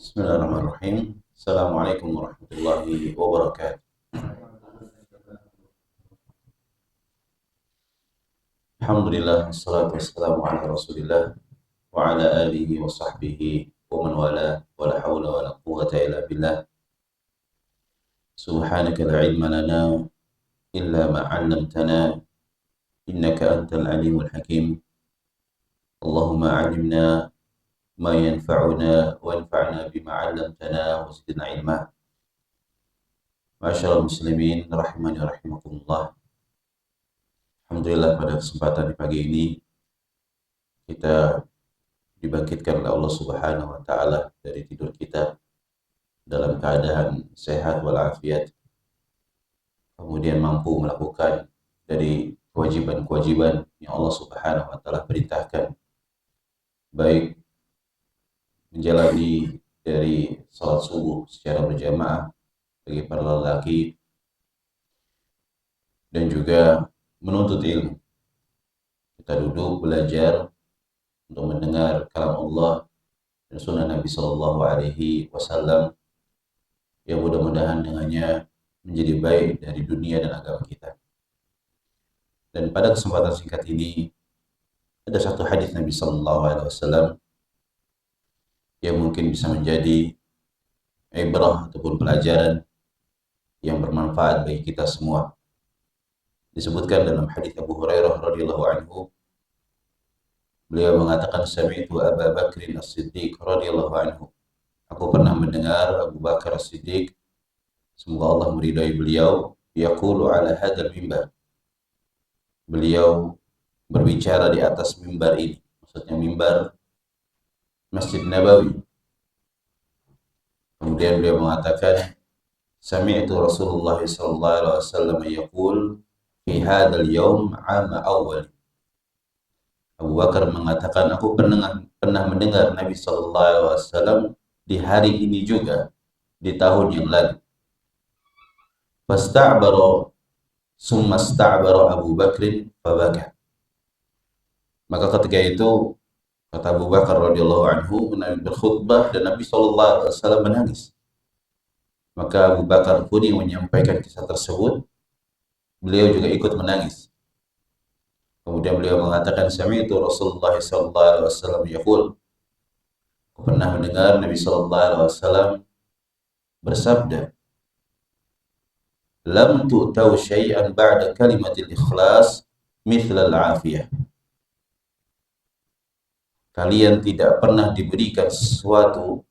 Bismillahirrahmanirrahim. Assalamualaikum warahmatullahi wabarakatuh. Alhamdulillah, wassalatu wassalamu ala rasulillah wa ala alihi wa sahbihi wa man wala wa la hawla wa la quwwata illa billah. Subhanaka la ilma lana illa ma 'allamtana innaka antal alimul hakim. Allahumma 'allimna ma yanfa'una wa anfa'na bima 'allamtana wa zidna ilma. Ma'asyiral muslimin rahimani wa rahimakumullah. Alhamdulillah, pada kesempatan di pagi ini kita dibangkitkan oleh Allah Subhanahu wa taala dari tidur kita dalam keadaan sehat walafiat, kemudian mampu melakukan dari kewajiban-kewajiban yang Allah Subhanahu wa taala perintahkan, baik menjalani dari salat subuh secara berjamaah bagi para lelaki dan juga menuntut ilmu. Kita duduk belajar untuk mendengar kalam Allah dan sunnah Nabi Sallallahu Alaihi Wasallam yang mudah-mudahan dengannya menjadi baik dari dunia dan agama kita. Dan pada kesempatan singkat ini ada satu hadis Nabi Sallallahu Alaihi Wasallam yang mungkin bisa menjadi ibrah ataupun pelajaran yang bermanfaat bagi kita semua. Disebutkan dalam hadis Abu Hurairah radhiyallahu anhu, beliau mengatakan, sami'tu Abu Bakrin As-Siddiq radhiyallahu anhu. Aku pernah mendengar Abu Bakar As-Siddiq, semoga Allah meridai beliau, yaqulu ala hadzal mimbar. Beliau berbicara di atas mimbar ini, maksudnya mimbar Masjid Nabawi. Kemudian beliau mengatakan, sami'tu Rasulullah sallallahu alaihi wasallam yaqul fi hadzal yaum 'ama awwal. Abu Bakar mengatakan, aku pernah mendengar Nabi sallallahu alaihi wasallam di hari ini juga, di tahun yang lalu. Fasta'bara summa sta'bara Abu Bakrin fabaka. Maka ketika itu, kata Abu Bakar radhiyallahu anhu, Nabi berkhutbah dan Nabi sallallahu alaihi wasallam menangis. Maka Abu Bakar pun yang menyampaikan kisah tersebut, beliau juga ikut menangis. Kemudian beliau mengatakan, sami'tu Rasulullah sallallahu alaihi wasallam yaqul. Aku pernah mendengar Nabi sallallahu alaihi wasallam bersabda, lam tu'tau syai'an ba'da kalimatil ikhlas mithla al-afiyah. Kalian tidak pernah diberikan sesuatu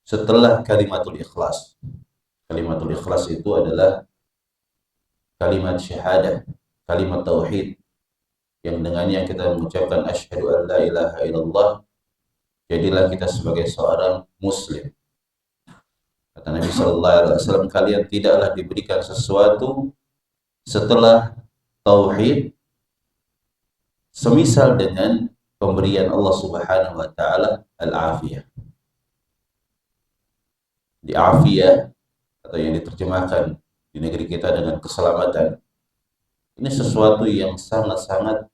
setelah kalimatul ikhlas. Kalimatul ikhlas itu adalah kalimat syahadah, kalimat tauhid, yang dengannya kita mengucapkan asyhadu an la ilaha illallah, jadilah kita sebagai seorang muslim. Kata Nabi sallallahu alaihi wasallam, kalian tidaklah diberikan sesuatu setelah tauhid semisal dengan pemberian Allah Subhanahu wa taala al-afiyah. Di afiyah, atau yang diterjemahkan di negeri kita dengan keselamatan, ini sesuatu yang sangat-sangat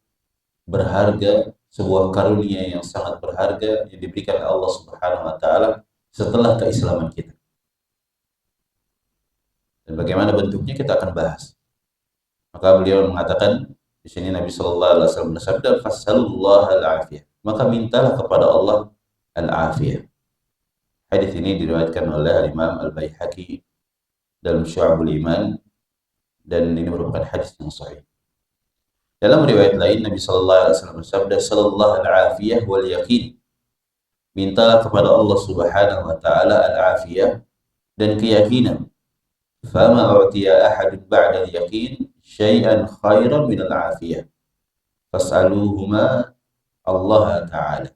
berharga, sebuah karunia yang sangat berharga yang diberikan Allah Subhanahu wa taala setelah keislaman kita. Dan bagaimana bentuknya kita akan bahas. Maka beliau mengatakan di sini, Nabi sallallahu alaihi wasallam bersabda, fasallallahu al-afiyah. Maka mintalah kepada Allah al-afiyah. Hadis ini diriwayatkan oleh Imam Al-Baihaqi dalam Syu'abul Iman, dan ini merupakan hadis yang sahih. Dalam riwayat lain, Nabi sallallahu alaihi wasallam bersabda, sallallahu al-afiyah wal yaqin. Mintalah kepada Allah Subhanahu wa taala al-afiyah dan keyakinan. Fama u'tiya ahadun ba'da al-yaqin syai'an khairan min al-afiyah. Fas'aluhuma Allah ta'ala.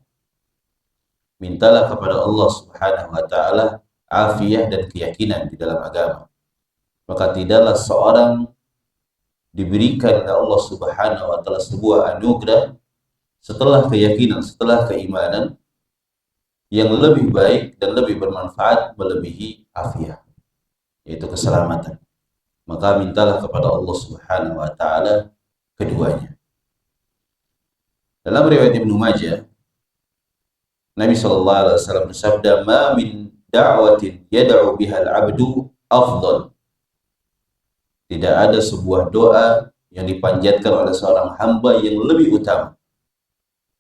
Mintalah kepada Allah Subhanahu wa taala afiyah dan keyakinan di dalam agama. Maka tidaklah seorang diberikan oleh Allah Subhanahu wa taala sebuah anugerah setelah keyakinan, setelah keimanan, yang lebih baik dan lebih bermanfaat melebihi afiyah, yaitu keselamatan. Maka mintalah kepada Allah Subhanahu wa taala keduanya. Dalam riwayat Ibnu Majah Nabi sallallahu alaihi wasallam bersabda, "Ma min da'watin yad'u biha al-'abdu afdal." Tidak ada sebuah doa yang dipanjatkan oleh seorang hamba yang lebih utama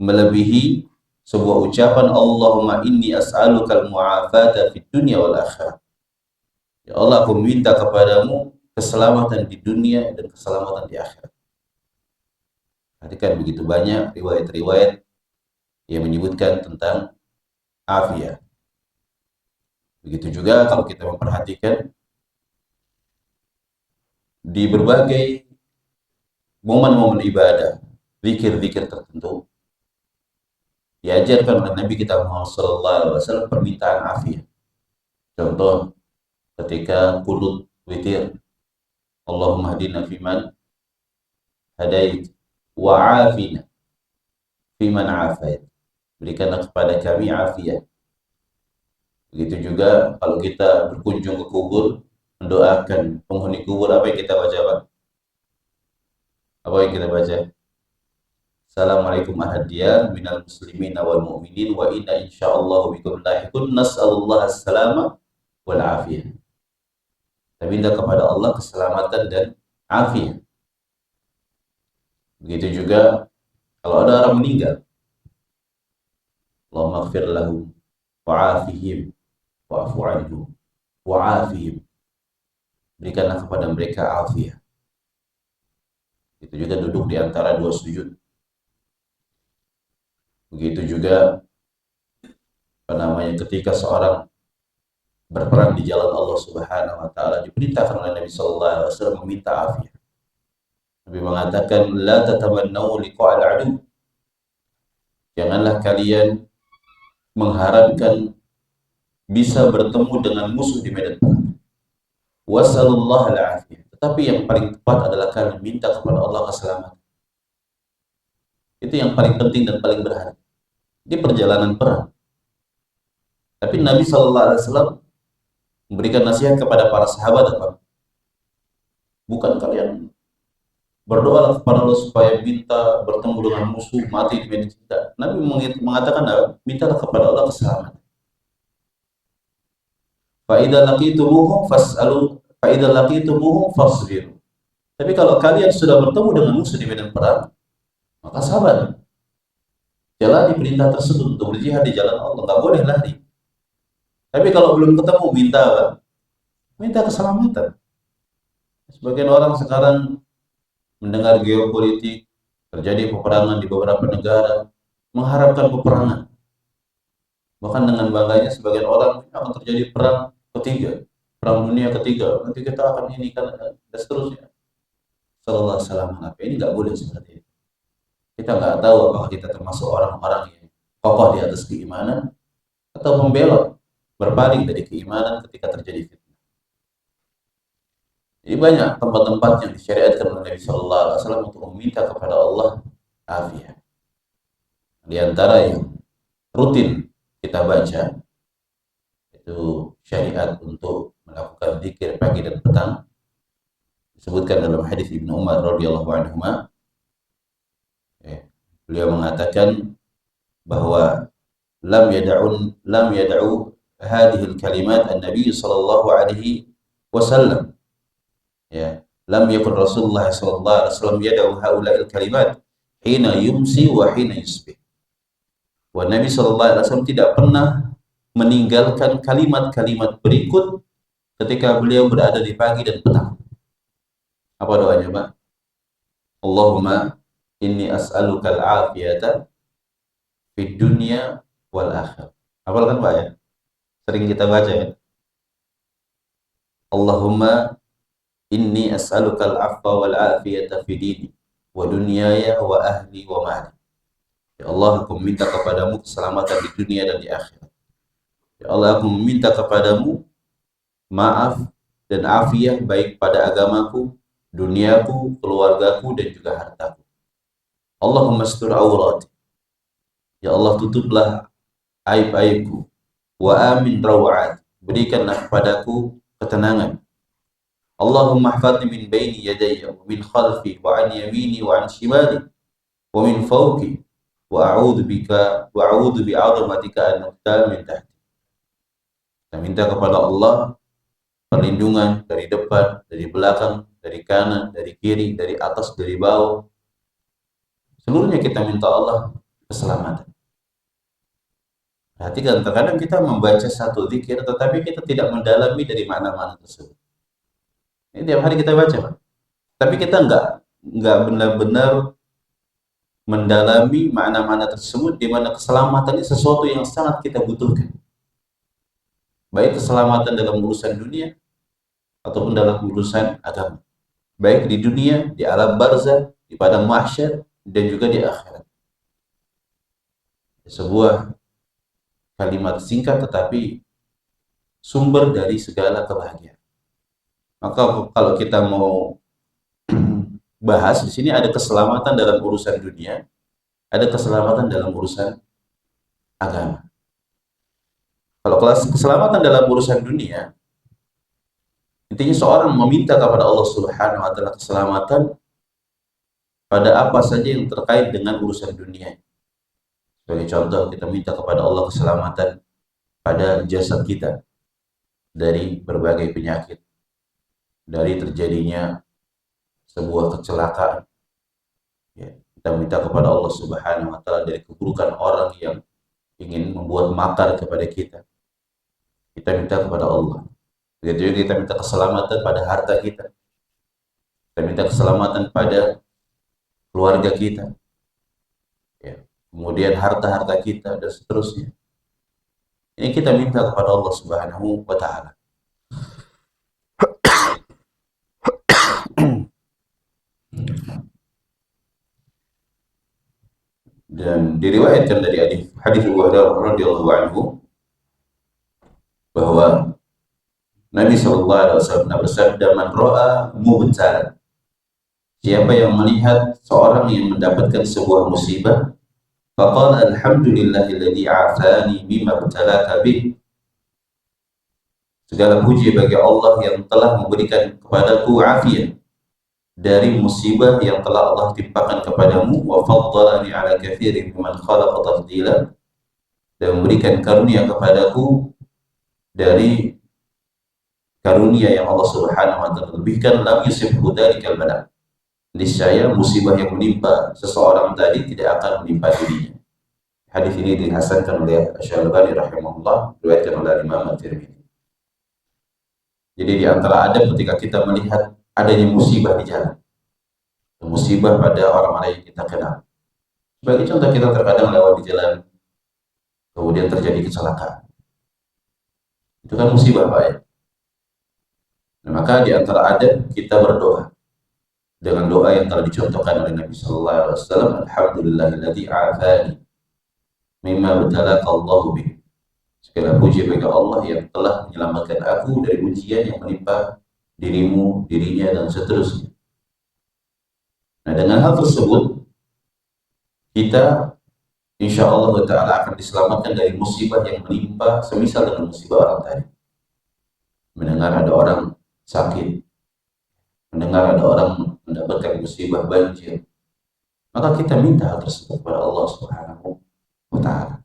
melebihi sebuah ucapan, Allahumma inni as'alukal mu'afata fid dunya wal akhirah. Ya Allah, aku minta kepadamu keselamatan di dunia dan keselamatan di akhirat. Perhatikan begitu banyak riwayat-riwayat yang menyebutkan tentang afiat. Begitu juga kalau kita memperhatikan di berbagai momen-momen ibadah, zikir-zikir tertentu, diajarkan oleh Nabi kita Muhammad SAW permintaan afiat. Contoh ketika qunut witir, Allahumma hadina fiman hadait wa afina fiman afait. Berikanlah kepada kami afiat. Begitu juga kalau kita berkunjung ke kubur, mendoakan penghuni kubur, apa yang kita baca, Pak? Apa yang kita baca? Assalamualaikum ahadiyah minal muslimin wal mu'minin wa inna insyaallah bikum lahiqun nas'alullah as-salama wal afiyah. Kita minta kepada Allah keselamatan dan afiat. Begitu juga kalau ada orang meninggal, Allahumma ighfir lahum wa'afihim wa'fu anhum wa'afihim. Berikanlah kepada mereka afiat. Itu juga duduk di antara dua sujud. Begitu juga ketika seorang berperang di jalan Allah Subhanahu wa taala, diperintahkan oleh Nabi sallallahu alaihi wasallam meminta afiat. Nabi mengatakan, la tatamannau liqa'al adu. Janganlah kalian mengharapkan bisa bertemu dengan musuh di medan perang. Wasallallahu al-afiyah. Tetapi yang paling tepat adalah kalian minta kepada Allah keselamatan. Itu yang paling penting dan paling berharga di perjalanan perang. Tapi Nabi sallallahu alaihi wasallam memberikan nasihat kepada para sahabat apa? Bukan kalian berdoa kepada Allah supaya minta bertemu dengan musuh mati di medan perang. Nabi mengatakan mintalah kepada Allah keselamatan. Fa idza laqitumuhum fas'alu fa idza laqitumuhum fasbiru. Tapi kalau kalian sudah bertemu dengan musuh di medan perang, maka sabar. Jalani perintah tersebut untuk berjihad di jalan Allah, enggak boleh lari. Tapi kalau belum ketemu, minta apa? Minta keselamatan. Sebagian orang sekarang mendengar geopolitik, terjadi peperangan di beberapa negara, mengharapkan peperangan. Bahkan dengan bangganya sebagian orang akan terjadi perang ketiga, perang dunia ketiga, nanti kita akan ini kan dan seterusnya. Sallallahu alaihi wasallam, ini nggak boleh seperti itu. Kita nggak tahu apakah kita termasuk orang-orang yang kokoh di atas keimanan atau membelot, berpaling dari keimanan ketika terjadi fitnah. Jadi banyak tempat-tempat yang disyariatkan oleh Nabi Sallallahu Alaihi Wasallam untuk meminta kepada Allah afiat. Di antara yang rutin kita baca itu syariat untuk melakukan zikir pagi dan petang. Disebutkan dalam hadis Ibnu Umar radhiyallahu anhu, beliau mengatakan bahwa lam yad'u hadhihi al-kalimat an-nabi sallallahu alaihi wasallam. Ya, lam yakun Rasulullah sallallahu alaihi wasallam yad'u haula'il kalimat hina yumsi wa hina yusbih. Wa Nabi sallallahu alaihi wasallam tidak pernah meninggalkan kalimat-kalimat berikut ketika beliau berada di pagi dan petang. Apa doanya, Pak? Allahumma inni as'aluka al-afiyata fid dunya wal akhirah. Hafal kan, Pak ya? Sering kita baca ya. Allahumma inni as'aluka al-'afwa wal 'afiyata fi dini wa dunyaya wa ahli wa mali. Ya Allah, aku meminta kepadamu keselamatan di dunia dan di akhirat. Ya Allah, aku meminta kepadamu maaf dan afiah baik pada agamaku, duniaku, keluargaku dan juga hartaku. Allahumma astur awrati. Ya Allah, tutuplah aib-aibku. Wa amin raw'at. Berikanlah kepadaku ketenangan. Allahumma hafadni min baini yadayya wa min khalfi wa an yamini wa an shimali wa min fawqi wa a'udzu bi'azamatika an ughtal min tahti. Kita minta kepada Allah perlindungan dari depan, dari belakang, dari kanan, dari kiri, dari atas, dari bawah. Seluruhnya kita minta Allah keselamatan. Perhatikan, terkadang kita membaca satu zikir, tetapi kita tidak mendalami dari mana-mana tersebut. Ini tiap hari kita baca, Pak. Tapi kita enggak benar-benar mendalami makna-makna tersebut, di mana keselamatan ini sesuatu yang sangat kita butuhkan. Baik keselamatan dalam urusan dunia ataupun dalam urusan agama. Baik di dunia, di alam barzah, di padang mahsyar, dan juga di akhirat. Sebuah kalimat singkat tetapi sumber dari segala kebahagiaan. Maka kalau kita mau bahas di sini, ada keselamatan dalam urusan dunia, ada keselamatan dalam urusan agama. Kalau keselamatan dalam urusan dunia, intinya seorang meminta kepada Allah Subhanahu wa taala keselamatan pada apa saja yang terkait dengan urusan dunia. Sebagai contoh, kita minta kepada Allah keselamatan pada jasad kita dari berbagai penyakit, dari terjadinya sebuah kecelakaan. Ya, kita minta kepada Allah Subhanahu wa taala dari keburukan orang yang ingin membuat makar kepada kita. Kita minta kepada Allah. Begitu juga kita minta keselamatan pada harta kita. Kita minta keselamatan pada keluarga kita. Ya. Kemudian harta-harta kita dan seterusnya. Ini kita minta kepada Allah Subhanahu wa taala. Dan diriwayatkan dari hadis Abu Hurairah radhiyallahu anhu bahwa Nabi sallallahu alaihi wasallam bersabda, "Man ra'a mubtalan." Siapa yang melihat seorang yang mendapatkan sebuah musibah, faqala alhamdulillahilladzi 'afani mimma ibtalaka bih. Segala puji bagi Allah yang telah memberikan kepadaku afiat dari musibah yang telah Allah timpakan kepadamu, wa faddalani 'ala katsirin mimman khalaqa tafdila, dan memberikan karunia kepadaku dari karunia yang Allah Subhanahu wa taala lebihkan. Lam yusibhu dzalikal bala. Niscaya musibah yang menimpa seseorang tadi tidak akan menimpa dirinya. Hadis ini dihasankan oleh Asy-Syalbani rahimahullah, diriwayatkan oleh Imam At-Tirmidzi. Jadi di antara adab ketika kita melihat adanya musibah di jalan, musibah pada orang-orang yang kita kenal. Sebagai contoh, kita terkadang lewat di jalan, kemudian terjadi kecelakaan. Itu kan musibah, Pak, ya? Nah, maka di antara adab kita berdoa dengan doa yang telah dicontohkan oleh Nabi sallallahu alaihi wasallam, alhamdulillahilladzi afani mimma btalaka Allahu bih. Segala puji bagi Allah yang telah menyelamatkan aku dari ujian yang menimpa dirimu, dirinya, dan seterusnya. Nah, dengan hal tersebut kita insya Allah ta'ala akan diselamatkan dari musibah yang menimpa, semisal dengan musibah orang tadi. Mendengar ada orang sakit, mendengar ada orang mendapatkan musibah banjir, maka kita minta hal tersebut kepada Allah Subhanahu wa ta'ala.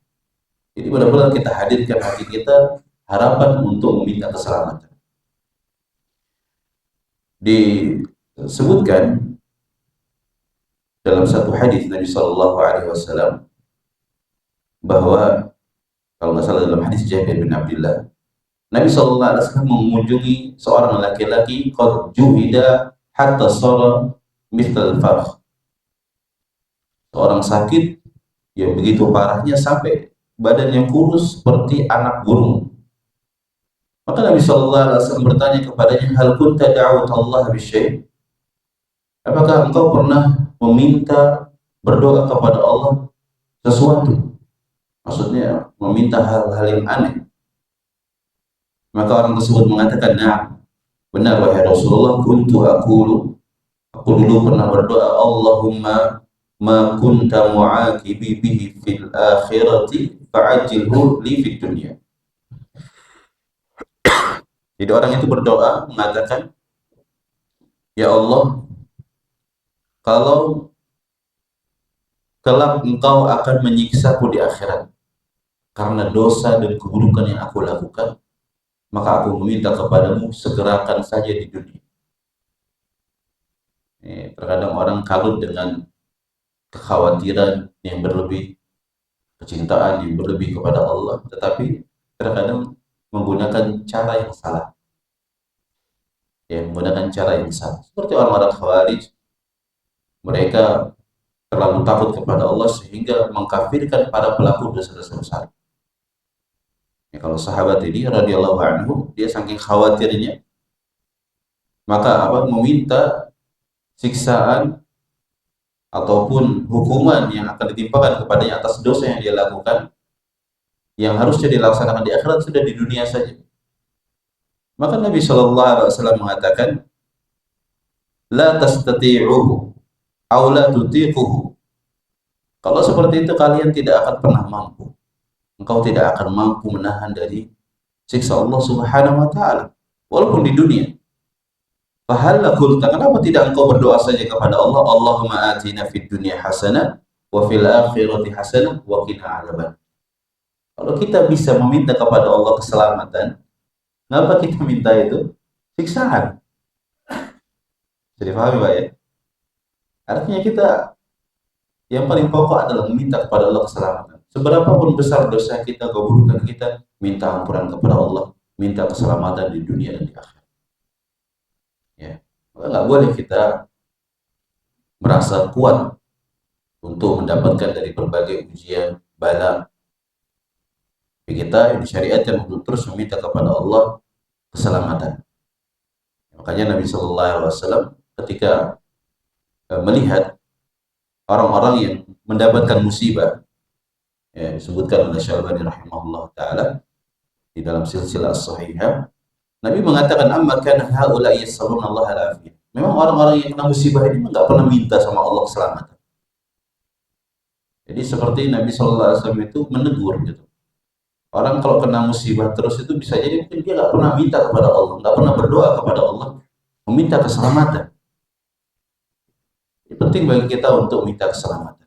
Jadi benar-benar kita hadirkan hati kita, harapan untuk meminta keselamatan. Disebutkan dalam satu hadis Nabi Shallallahu Alaihi Wasallam bahwa, kalau nggak salah dalam hadis Jabir bin Abdullah, Nabi Shallallahu Alaihi Wasallam mengunjungi seorang laki-laki qad juhida hatta sara mithl farh. Seorang sakit yang begitu parahnya sampai badannya kurus seperti anak burung. Maka Nabi Shallallahu Alaihi Wasallam bertanya kepadanya, hal kunta da'awta Allah bisyai'? Apakah engkau pernah meminta, berdoa kepada Allah sesuatu? Maksudnya meminta hal-hal yang aneh. Maka orang tersebut mengatakan, nah, benar wahai Rasulullah, aku dulu pernah berdoa, Allahumma ma kunta mu'aqibi bihi fil akhirati fa'ajilhu li fid dunya. Jadi orang itu berdoa mengatakan, ya Allah, kalau kelak engkau akan menyiksaku di akhirat karena dosa dan keburukan yang aku lakukan, maka aku meminta kepadamu segerakan saja di dunia. Terkadang orang kalut dengan kekhawatiran yang berlebih, kecintaan yang berlebih kepada Allah, tetapi terkadang menggunakan cara yang salah. Ya, menggunakan cara yang salah. Seperti orang-orang Khawarij, mereka terlalu takut kepada Allah sehingga mengkafirkan para pelaku dosa-dosa besar. Ya, kalau sahabat ini radhiyallahu anhu, dia saking khawatirnya, maka meminta siksaan ataupun hukuman yang akan ditimpakan kepadanya atas dosa yang dia lakukan, yang harusnya dilaksanakan di akhirat sudah di dunia saja. Maka Nabi Shallallahu Alaihi Wasallam mengatakan, la tastati'uhu, aw la tutiquhu. Kalau seperti itu kalian tidak akan pernah mampu. Engkau tidak akan mampu menahan dari siksa Allah Subhanahu wa taala walaupun di dunia. Fahalla qulta, kenapa tidak engkau berdoa saja kepada Allah, Allahumma atina fid dunya hasanah wa fil akhirati hasanah wa qina adzaban. Kalau kita bisa meminta kepada Allah keselamatan, kenapa kita minta itu siksaan? Jadi paham Pak ya? Artinya kita yang paling pokok adalah meminta kepada Allah keselamatan. Seberapapun besar dosa kita, keburukan kita, minta ampunan kepada Allah, minta keselamatan di dunia dan di akhirat. Ya, maka nggak boleh kita merasa kuat untuk mendapatkan dari berbagai ujian, bala. Kita yang disyariatkan untuk terus meminta kepada Allah keselamatan. Makanya Nabi Shallallahu Alaihi Wasallam ketika melihat orang-orang yang mendapatkan musibah, ya, disebutkan oleh Syalbani rahimahullah taala di dalam silsilah as-sahihah, Nabi mengatakan, amma kana haula yasaluna Allah al-afiyah. Memang orang-orang yang kena musibah ini enggak pernah minta sama Allah keselamatan. Jadi seperti Nabi Shallallahu Alaihi Wasallam itu menegur gitu. Orang kalau kena musibah terus itu bisa jadi mungkin dia nggak pernah minta kepada Allah, nggak pernah berdoa kepada Allah meminta keselamatan. Ini penting bagi kita untuk minta keselamatan.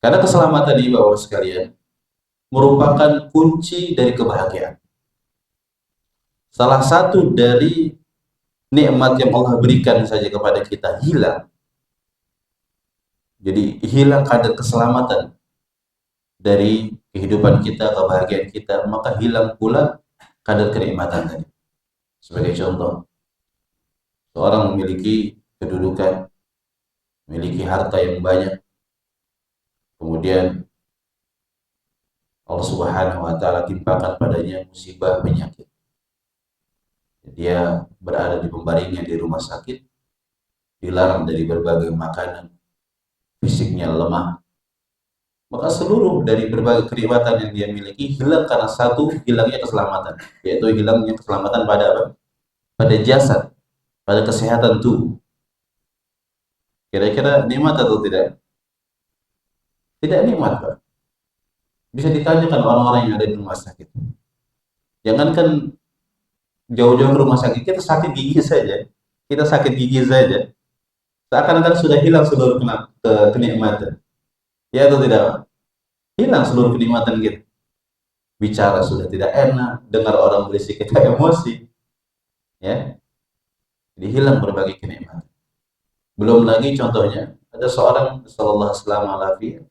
Karena keselamatan ini Bapak sekalian merupakan kunci dari kebahagiaan. Salah satu dari nikmat yang Allah berikan saja kepada kita hilang. Jadi hilang kadar keselamatan dari kehidupan kita, kebahagiaan kita, maka hilang pula kadar kenikmatan tadi. Sebagai contoh, seorang memiliki kedudukan, memiliki harta yang banyak, kemudian Allah Subhanahu wa taala timpakan padanya musibah penyakit. Dia berada di pembaringan di rumah sakit, dilarang dari berbagai makanan, fisiknya lemah. Maka seluruh dari berbagai kenikmatan yang dia miliki hilang karena satu, hilangnya keselamatan, yaitu hilangnya keselamatan pada apa? Pada jasad, pada kesehatan tubuh. Kira-kira nikmat atau tidak? Tidak nikmat, Pak. Bisa ditanyakan orang-orang yang ada di rumah sakit. Jangankan jauh-jauh ke rumah sakit, kita sakit gigi saja. Kita sakit gigi saja. Seakan-akan sudah hilang seluruh kenikmatan. Ya atau tidak? Hilang seluruh kenikmatan kita. Bicara sudah tidak enak, dengar orang berisik kita emosi. Ya. Jadi hilang berbagai kenikmatan. Belum lagi contohnya, ada seorang sallallahu alaihi wasallam,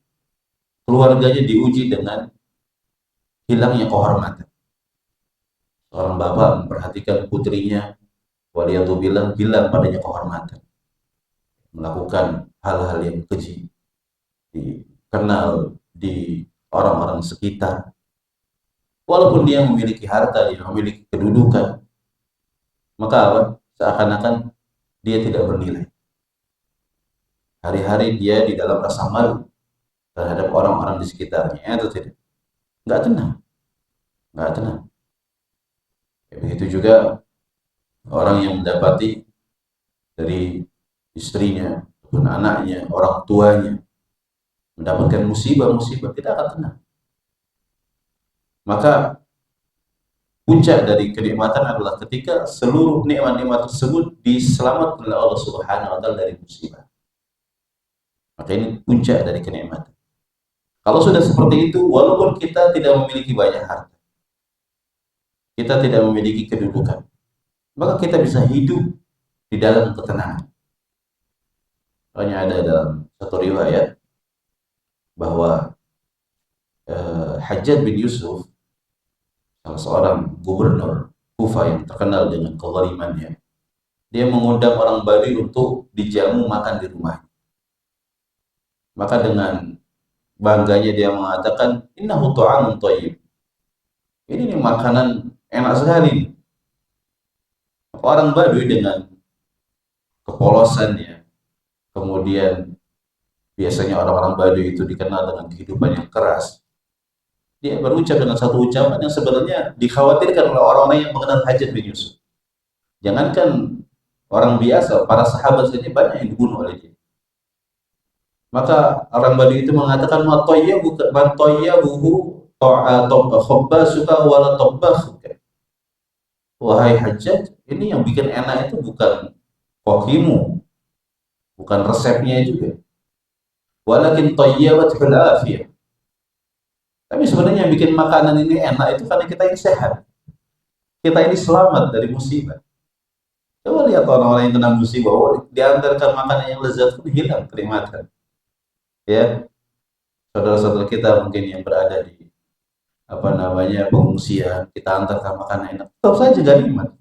keluarganya diuji dengan hilangnya kehormatan. Seorang bapak memperhatikan putrinya, waliyadzubillah, hilang padanya kehormatan. Melakukan hal-hal yang keji, dikenal di orang-orang sekitar. Walaupun dia memiliki harta, dia memiliki kedudukan, maka apa? Seakan-akan dia tidak bernilai. Hari-hari dia di dalam rasa malu terhadap orang-orang di sekitarnya, atau tidak? Nggak tenang, nggak tenang. Ya, begitu juga orang yang mendapati dari istrinya, ataupun anaknya, orang tuanya mendapatkan musibah-musibah, tidak akan tenang. Maka puncak dari kenikmatan adalah ketika seluruh nikmat-nikmat tersebut diselamatkan oleh Allah Subhanahu wa taala dari musibah. Maka ini puncak dari kenikmatan. Kalau sudah seperti itu, walaupun kita tidak memiliki banyak harta, kita tidak memiliki kedudukan, maka kita bisa hidup di dalam ketenangan. Hanya ada dalam satu riwayat bahwa Hajjaj bin Yusuf, salah seorang gubernur Kufa yang terkenal dengan kezalimannya, dia mengundang orang Baduy untuk dijamu makan di rumah. Maka dengan bangganya dia mengatakan, innahu ta'amun thayyib. Ini nih makanan enak sekali. Orang Baduy dengan kepolosannya, kemudian biasanya orang-orang Baduy itu dikenal dengan kehidupan yang keras. Dia berucap dengan satu ucapan yang sebenarnya dikhawatirkan oleh orang-orang yang mengenal Hajjaj bin Yusuf. Jangankan orang biasa, para sahabat saja banyak yang dibunuh oleh dia. Maka orang Baduy itu mengatakan, ma tayyabuhu khabbasuka wala tabbakhuka. Wahai Hajjaj, ini yang bikin enak itu bukan kokimu, bukan resepnya juga. Walakin tayyabatul afiyah. Tapi sebenarnya yang bikin makanan ini enak itu karena kita ini sehat. Kita ini selamat dari musibah. Coba lihat orang-orang yang kena musibah, diantarkan makanan yang lezat pun hilang kenikmatan. Ya, saudara-saudara kita mungkin yang berada di pengungsian, kita antarkan makanan enak, tetap saja gak nikmat.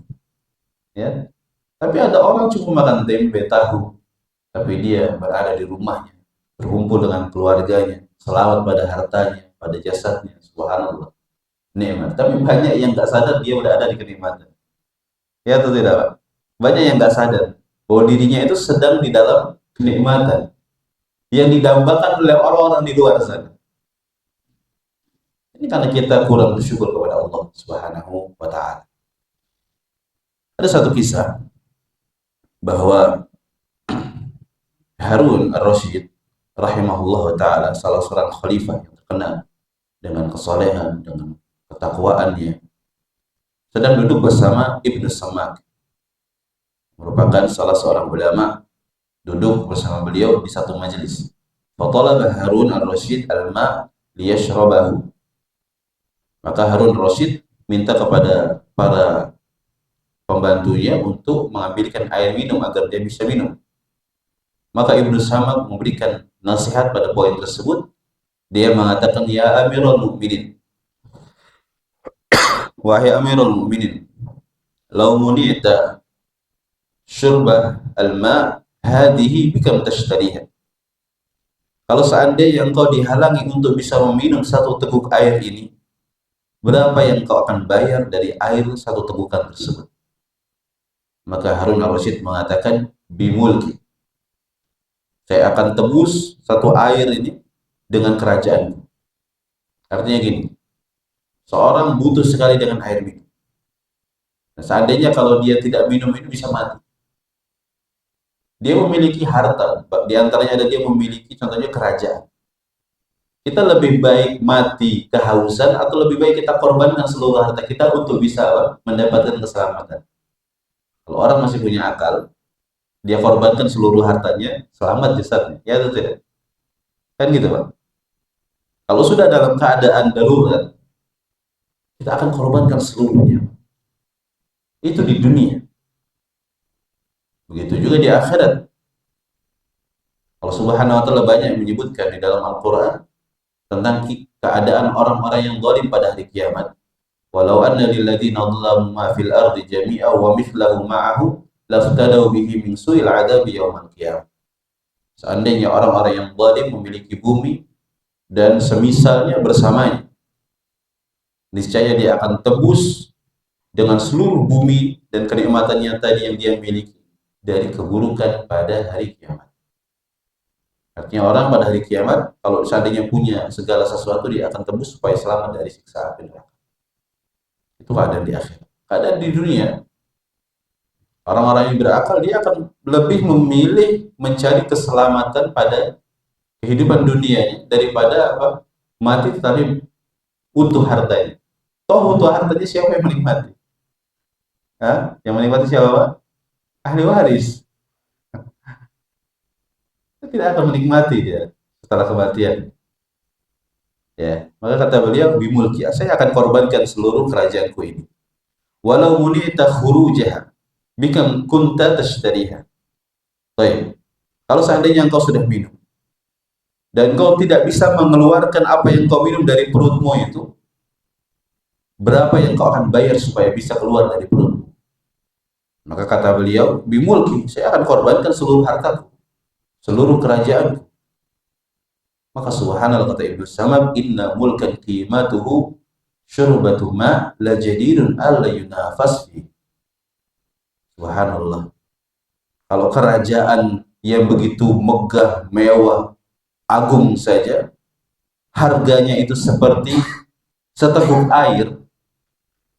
Ya, tapi ada orang cuma makan tempe tahu, tapi dia berada di rumahnya, berkumpul dengan keluarganya, selamat pada hartanya, pada jasadnya, subhanallah, nikmat. Tapi banyak yang nggak sadar dia udah ada di kenikmatan. Ya atau tidak, Pak? Banyak yang nggak sadar bahwa dirinya itu sedang di dalam kenikmatan yang didambakan oleh orang-orang di luar sana. Ini karena kita kurang bersyukur kepada Allah Subhanahu wa taala. Ada satu kisah bahwa Harun ar-Rasyid rahimahullah taala, salah seorang khalifah yang terkenal dengan kesolehan, dengan ketakwaannya, sedang duduk bersama Ibnu Samak, merupakan salah seorang ulama, duduk bersama beliau di satu majelis. Fatalaba Harun ar-Rasyid al-ma liyashrabahu. Maka Harun ar-Rasyid minta kepada para pembantunya untuk mengambilkan air minum agar dia bisa minum. Maka Ibnu Samak memberikan nasihat pada poin tersebut. Dia mengatakan, ya Amirul Mukminin, wahai Amirul Mukminin, law munita syurba al-ma hadhihi bikam tashtariha. Kalau seandainya engkau dihalangi untuk bisa meminum satu teguk air ini, berapa yang kau akan bayar dari air satu tegukan tersebut? Maka Harun ar-Rasyid mengatakan, bimulki, saya akan tebus satu air ini dengan kerajaan. Artinya gini, seorang butuh sekali dengan air minum. Nah, seandainya kalau dia tidak minum ini bisa mati. Dia memiliki harta, di antaranya ada dia memiliki contohnya kerajaan. Kita lebih baik mati kehausan atau lebih baik kita korbankan seluruh harta kita untuk bisa mendapatkan keselamatan. Kalau orang masih punya akal, dia korbankan seluruh hartanya, selamat jasadnya. Ya atau tidak? Kan gitu, Pak. Kalau sudah dalam keadaan darurat, kita akan korbankan seluruhnya. Itu di dunia. Begitu juga di akhirat. Allah Subhanahu wa taala banyak menyebutkan di dalam Al-Qur'an tentang keadaan orang-orang yang zalim pada hari kiamat. Walau anna lil ladzina dhalamu ma fil ardi jami'a wa mithlahu ma'ahu laftadaw bihi min su'il 'adzabi yaumil qiyamah. Seandainya orang-orang yang zalim memiliki bumi dan semisalnya bersamanya, niscaya dia akan tebus dengan seluruh bumi dan kenikmatannya tadi yang dia miliki dari keburukan pada hari kiamat. Artinya orang pada hari kiamat, kalau seandainya punya segala sesuatu, dia akan tebus supaya selamat dari siksa api neraka. Itu keadaan di akhirat. Keadaan di dunia, orang-orang yang berakal, dia akan lebih memilih mencari keselamatan pada kehidupan dunianya daripada mati tetapi utuh hartanya. Toh utuh hartanya siapa yang menikmati? Yang menikmati siapa, Pak? Ahli waris. tidak akan menikmati dia setelah kematian. Ya, maka kata beliau, bimulki, saya akan korbankan seluruh kerajaanku ini. Walau munita khurujaha, bikam kunta tashtariha. Baik. Kalau seandainya engkau sudah minum dan engkau tidak bisa mengeluarkan apa yang kau minum dari perutmu itu, berapa yang kau akan bayar supaya bisa keluar dari perutmu? Maka kata beliau, bimulki, saya akan korbankan seluruh hartaku, seluruh kerajaan. Maka subhanallah, kata Ibnu Samad, inna mulkan qimatuhu syurbatu ma la jadirun alla yunafas fi. Subhanallah. Kalau kerajaan yang begitu megah, mewah, agung saja, harganya itu seperti seteguk air,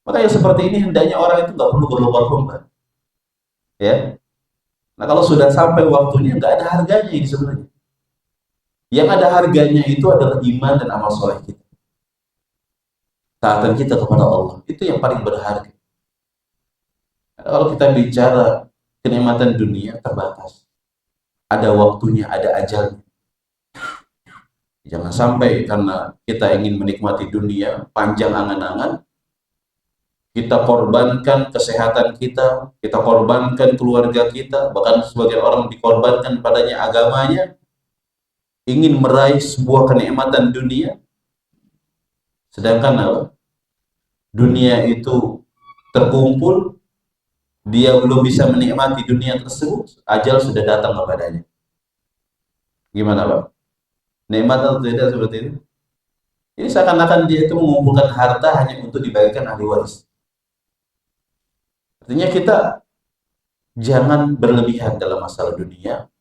maka yang seperti ini hendaknya orang itu nggak perlu berlomba-lomba. Ya. Nah kalau sudah sampai waktunya, nggak ada harganya ini sebenarnya. Yang ada harganya itu adalah iman dan amal soleh kita. Taatan kita kepada Allah, itu yang paling berharga. Nah, kalau kita bicara kenikmatan dunia terbatas. Ada waktunya, ada ajalnya. Jangan sampai karena kita ingin menikmati dunia panjang angan-angan, kita korbankan kesehatan kita, kita korbankan keluarga kita, bahkan sebagian orang dikorbankan padanya agamanya, ingin meraih sebuah kenikmatan dunia, sedangkan apa? Dunia itu terkumpul, dia belum bisa menikmati dunia tersebut, ajal sudah datang kepadanya. Gimana Pak? Nikmat atau tidak seperti itu? Ini seakan-akan dia itu mengumpulkan harta hanya untuk dibagikan ahli waris. Artinya kita jangan berlebihan dalam masalah dunia,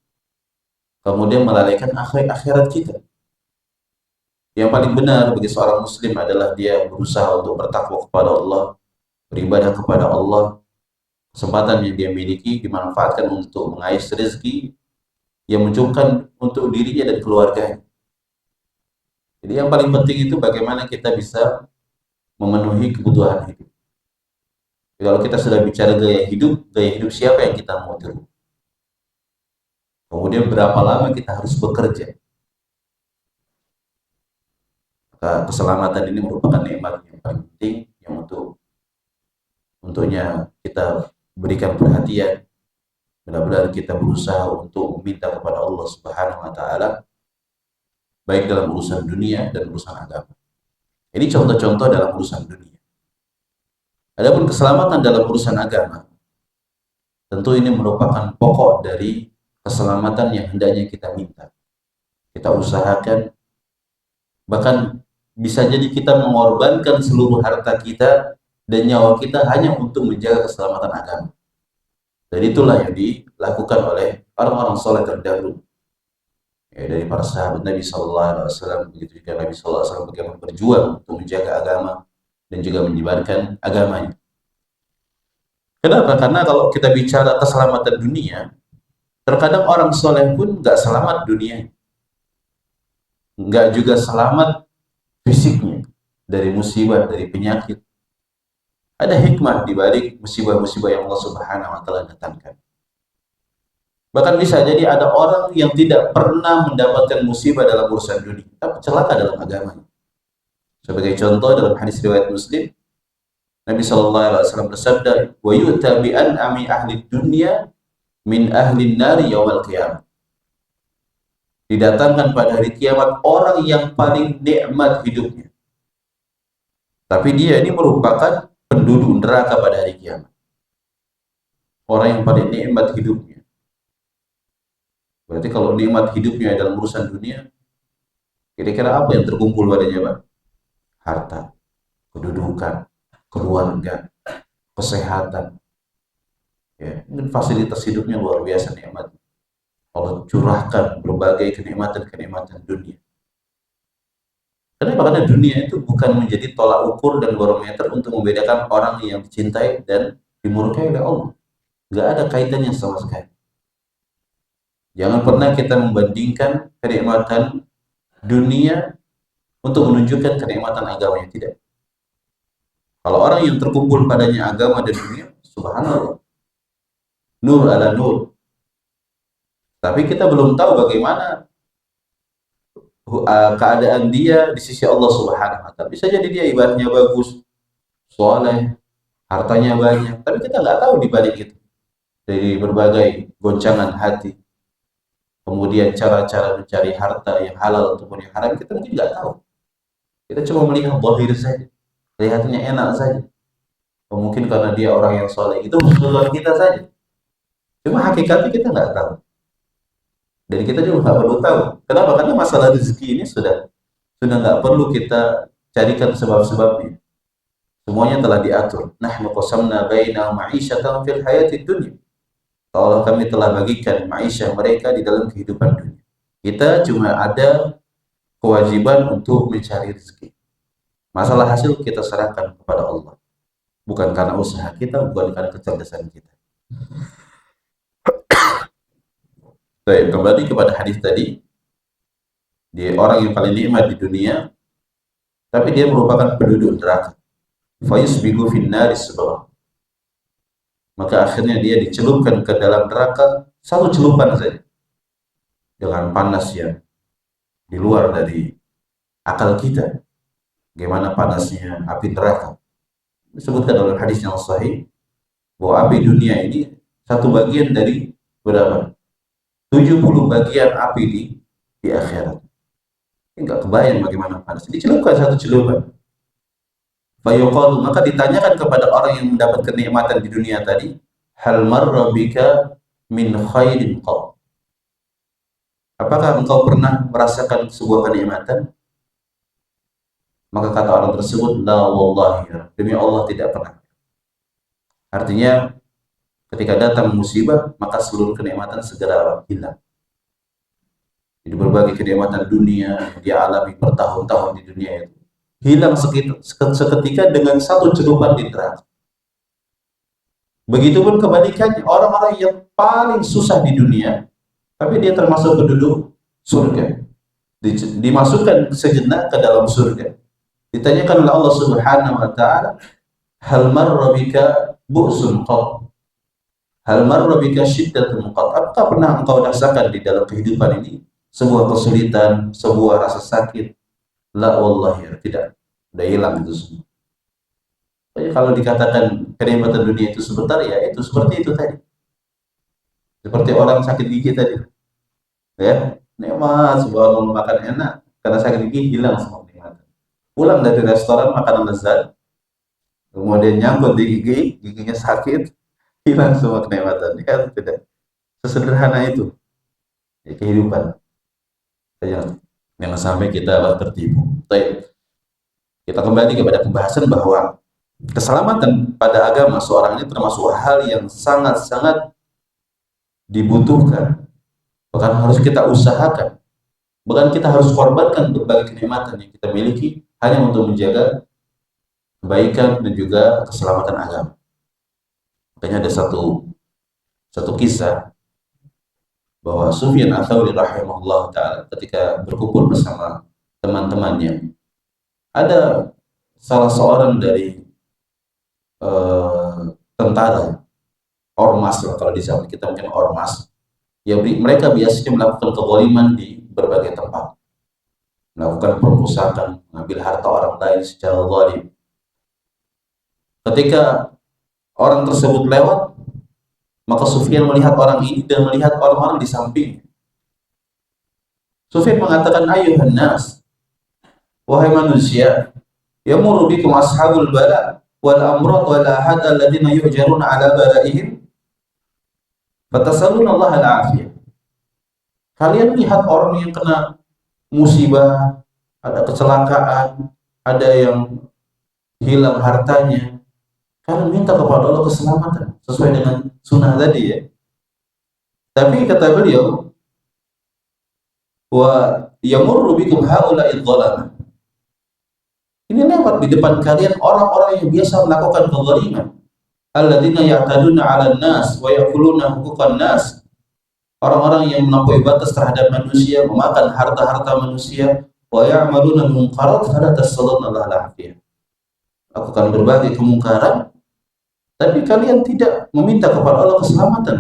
kemudian melalaikan akhirat kita. Yang paling benar bagi seorang muslim adalah dia berusaha untuk bertakwa kepada Allah, beribadah kepada Allah, kesempatan yang dia miliki dimanfaatkan untuk mengais rezeki yang mencukupkan untuk dirinya dan keluarganya. Jadi yang paling penting itu bagaimana kita bisa memenuhi kebutuhan hidup. Jadi kalau kita sudah bicara gaya hidup siapa yang kita mau tiru? Kemudian berapa lama kita harus bekerja? Maka keselamatan ini merupakan nikmat yang paling penting yang untuknya kita berikan perhatian. Benar-benar kita berusaha untuk meminta kepada Allah Subhanahu wa taala baik dalam urusan dunia dan urusan agama. Ini contoh-contoh dalam urusan dunia. Adapun keselamatan dalam urusan agama, tentu ini merupakan pokok dari keselamatan yang hendaknya kita minta. Kita usahakan, bahkan bisa jadi kita mengorbankan seluruh harta kita dan nyawa kita hanya untuk menjaga keselamatan agama. Dan itulah yang dilakukan oleh orang-orang soleh terdahulu. Ya, dari para sahabat Nabi Sallallahu Alaihi Wasallam, begitu juga Nabi Sallallahu Alaihi Wasallam bagaimana berjuang untuk menjaga agama dan juga menyebarkan agamanya. Kenapa? Karena kalau kita bicara keselamatan dunia, terkadang orang soleh pun nggak selamat dunia, nggak juga selamat fisiknya dari musibah, dari penyakit. Ada hikmah di balik musibah-musibah yang Allah Subhanahu wa taala datangkan. Bahkan bisa jadi ada orang yang tidak pernah mendapatkan musibah dalam urusan dunia, tapi celaka dalam agamanya. Sebagai contoh dalam hadis riwayat Muslim, Nabi sallallahu alaihi wasallam bersabda, "Wa yu'ta bi an'ami ahli dunya min ahli nari yaumil qiyamah." Didatangkan pada hari kiamat orang yang paling nikmat hidupnya. Tapi dia ini merupakan penduduk neraka pada hari kiamat. Orang yang paling nikmat hidupnya. Berarti kalau nikmat hidupnya dalam urusan dunia, kira-kira apa yang terkumpul padanya, Pak? Harta, kedudukan, keluarga, kesehatan. Ya, mungkin fasilitas hidupnya luar biasa nikmat. Allah curahkan berbagai kenikmatan-kenikmatan dunia. Kenapa? Karena dunia itu bukan menjadi tolak ukur dan barometer untuk membedakan orang yang dicintai dan dimurkai oleh Allah. Nggak ada kaitannya sama sekali. Jangan pernah kita membandingkan kenikmatan dunia untuk menunjukkan kenikmatan agamanya, tidak. Kalau orang yang terkumpul padanya agama dan dunia, subhanallah, nur ala nur. Tapi kita belum tahu bagaimana keadaan dia di sisi Allah Subhanahu wa taala. Bisa jadi dia ibadahnya bagus, soleh, hartanya banyak, tapi kita nggak tahu di balik itu. Dari berbagai goncangan hati, kemudian cara-cara mencari harta yang halal ataupun yang haram, kita mungkin nggak tahu. Kita cuma melihat zahir saja, lihatnya enak saja. Mungkin karena dia orang yang soleh, itu husnuzon kita saja. Cuma hakikatnya kita nggak tahu. Dan kita juga nggak perlu tahu. Kenapa? Karena masalah rezeki ini sudah nggak perlu kita carikan sebab-sebabnya. Semuanya telah diatur. Nahnu qasamna bainahum ma'isyatan fil hayatid dunya. Allah, kami telah bagikan ma'isyah mereka di dalam kehidupan dunia. Kita cuma ada kewajiban untuk mencari rezeki. Masalah hasil kita serahkan kepada Allah. Bukan karena usaha kita, bukan karena kecerdasan kita. Baik, kembali kepada hadis tadi. Dia orang yang paling nikmat di dunia, tapi dia merupakan penduduk neraka. Fayusbigu finnari sabah. Maka akhirnya dia dicelupkan ke dalam neraka satu celupan saja. Dengan panas yang di luar dari akal kita. Bagaimana panasnya api neraka. Disebutkan dalam hadis yang sahih bahwa api dunia ini satu bagian dari berapa? 70 bagian api di akhirat. Enggak kebayang bagaimana panas. Dicelupkan satu celupan. Fayuqalu, maka ditanyakan kepada orang yang mendapat kenikmatan di dunia tadi, hal marra bika min khairin qad. Apakah engkau pernah merasakan sebuah kenikmatan? Maka kata orang tersebut, la wallahi, demi Allah tidak pernah. Artinya ketika datang musibah, maka seluruh kenikmatan segera hilang. Jadi berbagai kenikmatan dunia dia alami bertahun-tahun di dunia itu hilang seketika dengan satu celupan di neraka. Begitupun kebalikannya, orang-orang yang paling susah di dunia, tapi dia termasuk penduduk surga. Dimasukkan sejenak ke dalam surga. Ditanyakan oleh Allah Subhanahu wa taala, hal marra bika bu'sun qad? Hal marra bika syiddatun qad? Apakah pernah engkau rasakan di dalam kehidupan ini sebuah kesulitan, sebuah rasa sakit? La wallahi, tidak. Sudah hilang itu semua. Jadi kalau dikatakan kenikmatan dunia itu sebentar, ya itu seperti itu tadi. Seperti orang sakit gigi tadi. Ya, nikmat, subhanallah, makan enak. Karena sakit gigi hilang semua nikmat. Pulang dari restoran makanan lezat, kemudian nyangkut di gigi, giginya sakit, hilang semua kenikmatan. Ya, tidak. Sesederhana itu. Ya, kehidupan. Jangan sampai kita tertipu. Baik. Kita kembali kepada pembahasan bahwa keselamatan pada agama seorang ini termasuk hal yang sangat-sangat dibutuhkan. Bahkan harus kita usahakan. Bahkan kita harus korbankan berbagai kenikmatan yang kita miliki hanya untuk menjaga kebaikan dan juga keselamatan agama. Makanya ada satu kisah bahwa Sufyan Ats-Tsauri rahimahullah taala ketika berkumpul bersama teman-temannya, ada salah seorang dari tentara ormas, kalau di zaman kita mungkin ormas, ya mereka biasanya melakukan kezaliman di berbagai tempat, melakukan perusakan, mengambil harta orang lain secara zalim. Ketika orang tersebut lewat, maka Sufyan melihat orang ini dan melihat orang-orang di samping. Sufyan mengatakan, ayuhan nas, wahai manusia, yamurru bikum ashabul bala wal amrad wal ahad alladziina yu'jaruna ala balaihim fatasaluna Allah al-afiyah. Kalian lihat orang yang kena musibah, ada kecelakaan, ada yang hilang hartanya, kalian minta kepada Allah keselamatan sesuai dengan sunnah tadi ya. Tapi kata beliau, wa yamurru bikum haula'i dzalaman. Ini lewat di depan kalian orang-orang yang biasa melakukan kezaliman. Alladzina ya'taduna 'alan nas wa ya'kuluna huquqan nas. Orang-orang yang melampaui batas terhadap manusia, memakan harta-harta manusia, wa ya'maluna al-munkarat fala tasallallahu alaihi. Lakukan berbagai kemungkaran, tapi kalian tidak meminta kepada Allah keselamatan.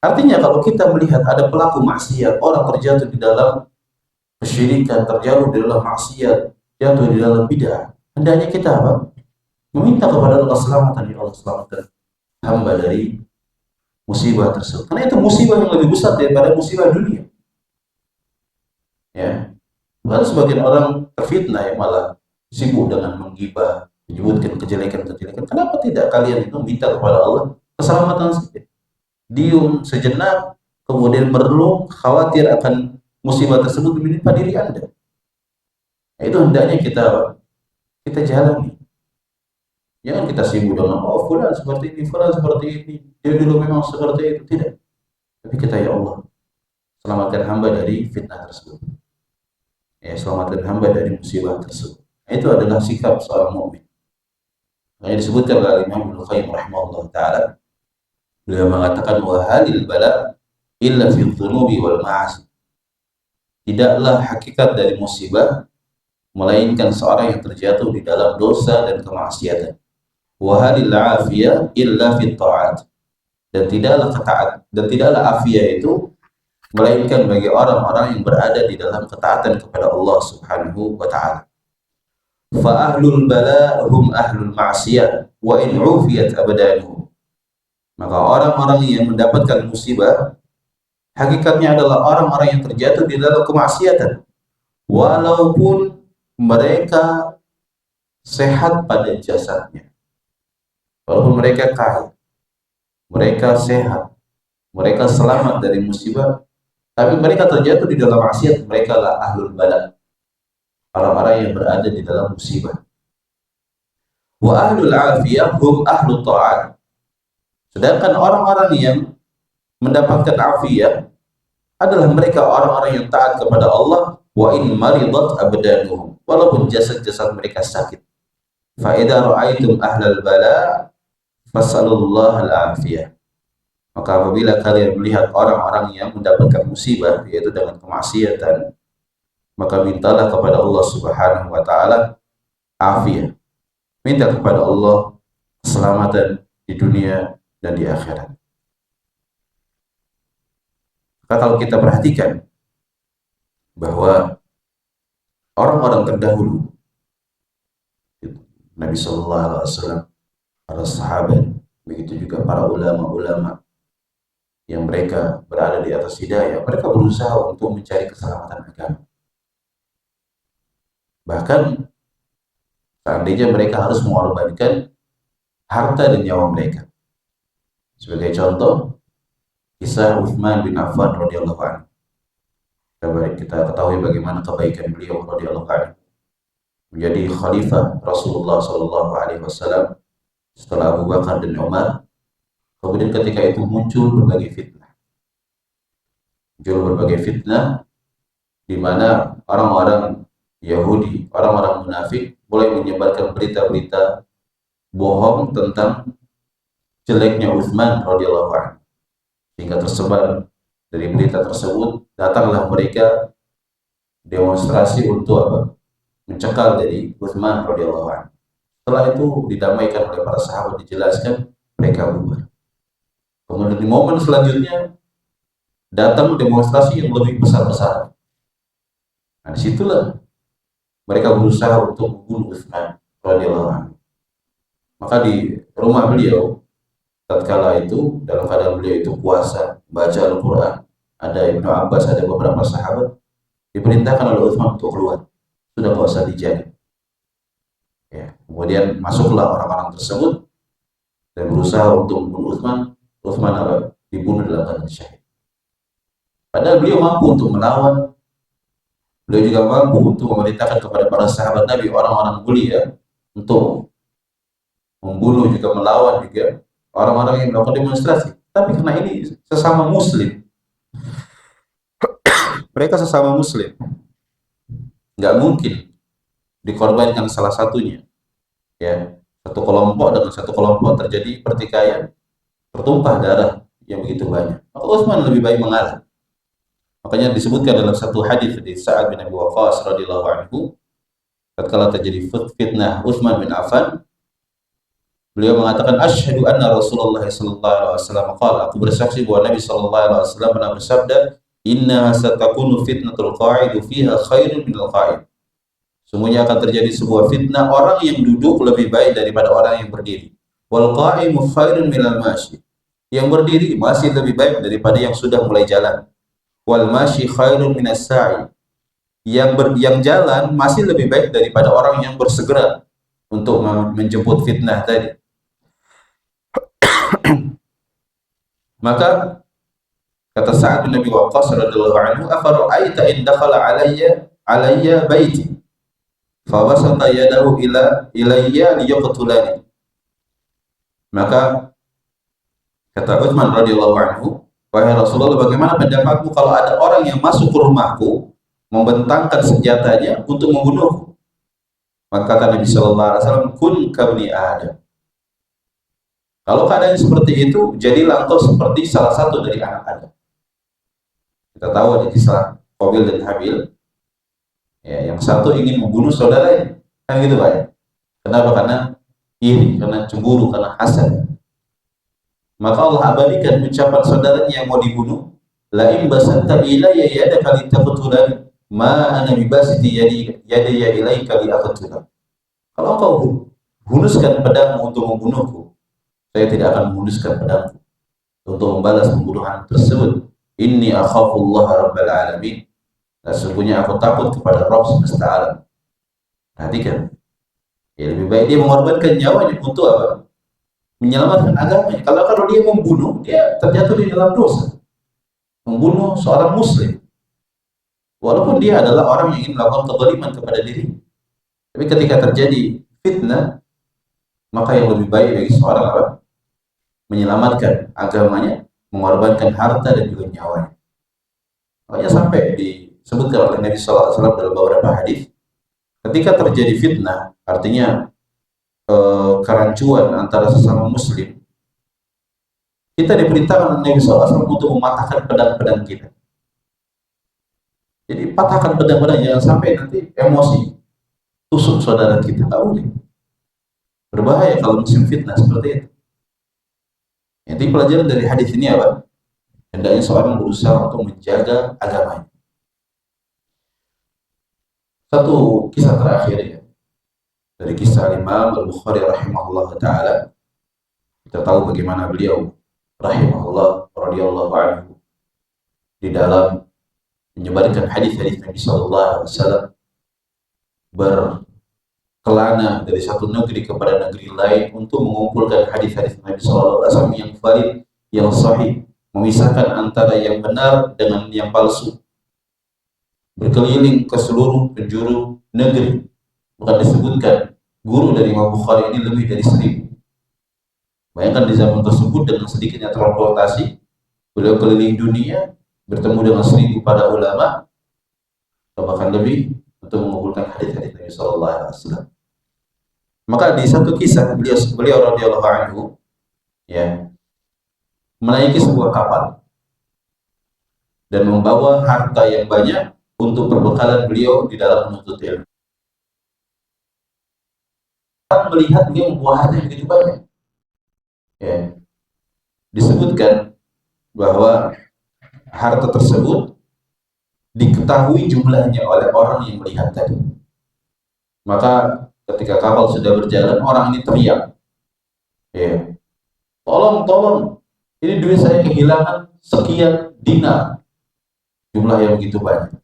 Artinya kalau kita melihat ada pelaku maksiat, orang terjatuh di dalam kesyirikan, terjatuh di dalam maksiat, jatuh di dalam bid'ah, hendaknya kita apa? Meminta kepada Allah selamatan, ya Allah selamatkan hamba dari musibah tersebut. Karena itu musibah yang lebih besar daripada musibah dunia. Ya, lalu sebagian orang terfitnah ya, malah sibuk dengan menggibah, menyebutkan kejelekan-kejelekan. Kenapa tidak kalian itu minta kepada Allah keselamatan saja? Diam sejenak, kemudian merenung, khawatir akan musibah tersebut menimpa diri Anda. Nah, itu hendaknya kita jalani. Jangan kita sibuk dengan oh fulan seperti ini, fulan seperti ini. Dia dulu memang seperti itu, tidak. Tapi kita ya Allah, selamatkan hamba dari fitnah tersebut. Ya, selamatkan hamba dari musibah tersebut. Nah, itu adalah sikap seorang mukmin. Yang disebutkan oleh Imam Ibnu Qayyim rahimahullah taala, beliau mengatakan wa halil bala illa fi dhunubi wal ma'asi. Tidaklah hakikat dari musibah melainkan seorang yang terjatuh di dalam dosa dan kemaksiatan. Wa halil afiyah illa fi ta'at. Dan tidaklah afiyah itu melainkan bagi orang-orang yang berada di dalam ketaatan kepada Allah Subhanahu wa taala. Fa ahlul bala hum ahlul ma'siyah wa in ufiyat abdanuhum. Maka orang-orang yang mendapatkan musibah hakikatnya adalah orang-orang yang terjatuh di dalam kemaksiatan walaupun mereka sehat pada jasadnya, walaupun mereka kaya, mereka sehat, mereka selamat dari musibah, tapi mereka terjatuh di dalam maksiat, mereka lah ahlul bala, orang-orang yang berada di dalam musibah. Wa ahlul afiyah hum ahlul ta'at. Sedangkan orang-orang yang mendapatkan afiyah adalah mereka orang-orang yang taat kepada Allah wa in maridat abdanuhum, walaupun jasad-jasad mereka sakit. Fa idza ra'aitum ahlal bala fasallallahu al-afiyah. Maka apabila kalian melihat orang-orang yang mendapatkan musibah yaitu dengan kemaksiatan, maka mintalah kepada Allah Subhanahu wa taala afiyah. Minta kepada Allah keselamatan di dunia dan di akhirat. Maka kalau kita perhatikan bahwa orang-orang terdahulu, Nabi Sallallahu Alaihi Wasallam, para sahabat, begitu juga para ulama-ulama yang mereka berada di atas hidayah, mereka berusaha untuk mencari keselamatan agama. Bahkan seandainya mereka harus mengorbankan harta dan nyawa mereka. Sebagai contoh, kisah Utsman bin Affan radhiyallahu anhu. Kita ketahui bagaimana kebaikan beliau radhiyallahu anhu menjadi khalifah Rasulullah sallallahu alaihi wasallam setelah Abu Bakar dan Umar. Kemudian ketika itu muncul berbagai fitnah. Di mana orang-orang Yahudi, orang-orang munafik mulai menyebarkan berita-berita bohong tentang jeleknya Utsman radhiyallahu anhu. Sehingga tersebar dari berita tersebut, datanglah mereka demonstrasi untuk apa? Mencekal dari Utsman radhiyallahu anhu. Setelah itu didamaikan oleh para sahabat, dijelaskan, mereka bubar. Kemudian di momen selanjutnya datang demonstrasi yang lebih besar-besaran. Nah, disitulah mereka berusaha untuk membunuh Utsman radhiyallahu anhu. Maka di rumah beliau tatkala itu, dalam keadaan beliau itu puasa, baca Al-Quran, ada Ibnu Abbas, ada beberapa sahabat, diperintahkan oleh Utsman untuk keluar. Sudah nggak usah dijaga. Ya, kemudian masuklah orang-orang tersebut dan berusaha untuk membunuh Utsman. Utsman dibunuh dalam keadaan syahid. Padahal beliau mampu untuk melawan. Beliau juga mampu untuk memerintahkan kepada para sahabat Nabi, orang-orang mulia, untuk membunuh juga, melawan juga orang-orang yang melakukan demonstrasi. Tapi karena ini sesama muslim, mereka sesama muslim, nggak mungkin dikorbankan salah satunya. Ya, satu kelompok dengan satu kelompok terjadi pertikaian, tertumpah darah yang begitu banyak. Maka Utsman lebih baik mengalah. Makanya disebutkan dalam satu hadis dari Sa'ad bin Abi Waqqas radhiyallahu anhu, tatkala terjadi fitnah Utsman bin Affan, Beliau mengatakan, asyhadu anna Rasulullah sallallahu alaihi wasallam qala, aku bersaksi bahwa Nabi sallallahu alaihi wasallam pernah bersabda, inna satakunu fitnatul qa'idu fiha khairun minal qa'id. Sungguhnya akan terjadi sebuah fitnah, orang yang duduk lebih baik daripada orang yang berdiri. Wal qa'imu khairun minal mashi. Yang berdiri masih lebih baik daripada yang sudah mulai jalan. Wal mashi khairun minas sa'i. Yang jalan masih lebih baik daripada orang yang bersegera untuk menjemput fitnah tadi. Maka kata Sa'ad bin Abi Waqqas radhiyallahu anhu, afara'aita in dakhala alayya baiti fa wasata yadahu ilayya liyaqtulani. Maka kata Utsman radhiyallahu anhu, wahai Rasulullah, bagaimana pendapatmu kalau ada orang yang masuk ke rumahku membentangkan senjatanya untuk membunuhku? Maka kata Nabi sallallahu alaihi wasallam, kun kabni Adam. Kalau keadaan seperti itu, jadilah engkau seperti salah satu dari anak Adam. Kita tahu ada kisah Qabil dan Habil. Ya, yang satu ingin membunuh saudaranya, kan gitu Pak ya? Kenapa? Karena iri, karena cemburu, karena hasad. Maka Allah abadikan ucapan saudaranya yang mau dibunuh, la in basatta ilayya yadaka litaqtulani ma ana bibasiti yadaya ilaika liaqtulak. Kalau engkau hunuskan pedangmu untuk membunuhku, saya tidak akan menghunuskan pedangku untuk membalas pembunuhan tersebut. Inni akhafullah rabbal alamin. Dan sesungguhnya aku takut kepada Rabb semesta alam. Perhatikan, ya lebih baik dia mengorbankan nyawanya untuk apa? Menyelamatkan agamanya. Kalau dia membunuh, dia terjatuh di dalam dosa. Membunuh seorang muslim, walaupun dia adalah orang yang ingin melakukan kezaliman kepada diri. Tapi ketika terjadi fitnah, maka yang lebih baik bagi seorang apa? Menyelamatkan agamanya, mengorbankan harta dan juga nyawanya. Makanya sampai disebutkan oleh Nabi SAW dalam beberapa hadis, ketika terjadi fitnah, artinya kerancuan antara sesama muslim, kita diperintahkan oleh Nabi SAW untuk mematahkan pedang-pedang kita. Jadi patahkan pedang-pedang, jangan sampai nanti emosi tusuk saudara kita. Tak boleh. Berbahaya kalau musim fitnah seperti itu. Jadi pelajaran dari hadis ini apa? Hendaknya seorang berusaha untuk menjaga agamanya. Satu kisah terakhir ya, dari kisah Imam Al-Bukhari rahimahullah ta'ala. Kita tahu bagaimana beliau rahimahullah radhiyallahu anhu di dalam menyebarkan hadis-hadis Nabi sallallahu alaihi wasallam, berkelana dari satu negeri kepada negeri lain untuk mengumpulkan hadis-hadis Nabi sallallahu alaihi wasallam yang valid, yang sahih, memisahkan antara yang benar dengan yang palsu. Berkeliling ke seluruh penjuru negeri. Bukan disebutkan guru dari Imam Bukhari ini lebih dari 1000. Bayangkan di zaman tersebut dengan sedikitnya transportasi, beliau keliling dunia bertemu dengan 1000 para ulama, atau bahkan lebih, untuk mengumpulkan hadis-hadis Nabi sallallahu alaihi wasallam. Maka di satu kisah beliau radhiyallahu anhu ya menaiki sebuah kapal dan membawa harta yang banyak untuk perbekalan beliau di dalam menuntut ilmu. Orang melihat dia membawa harta yang begitu banyak. Ya. Disebutkan bahwa harta tersebut diketahui jumlahnya oleh orang yang melihat tadi. Maka ketika kapal sudah berjalan, orang ini teriak, ya, tolong, ini duit saya kehilangan sekian dinar, jumlah yang begitu banyak.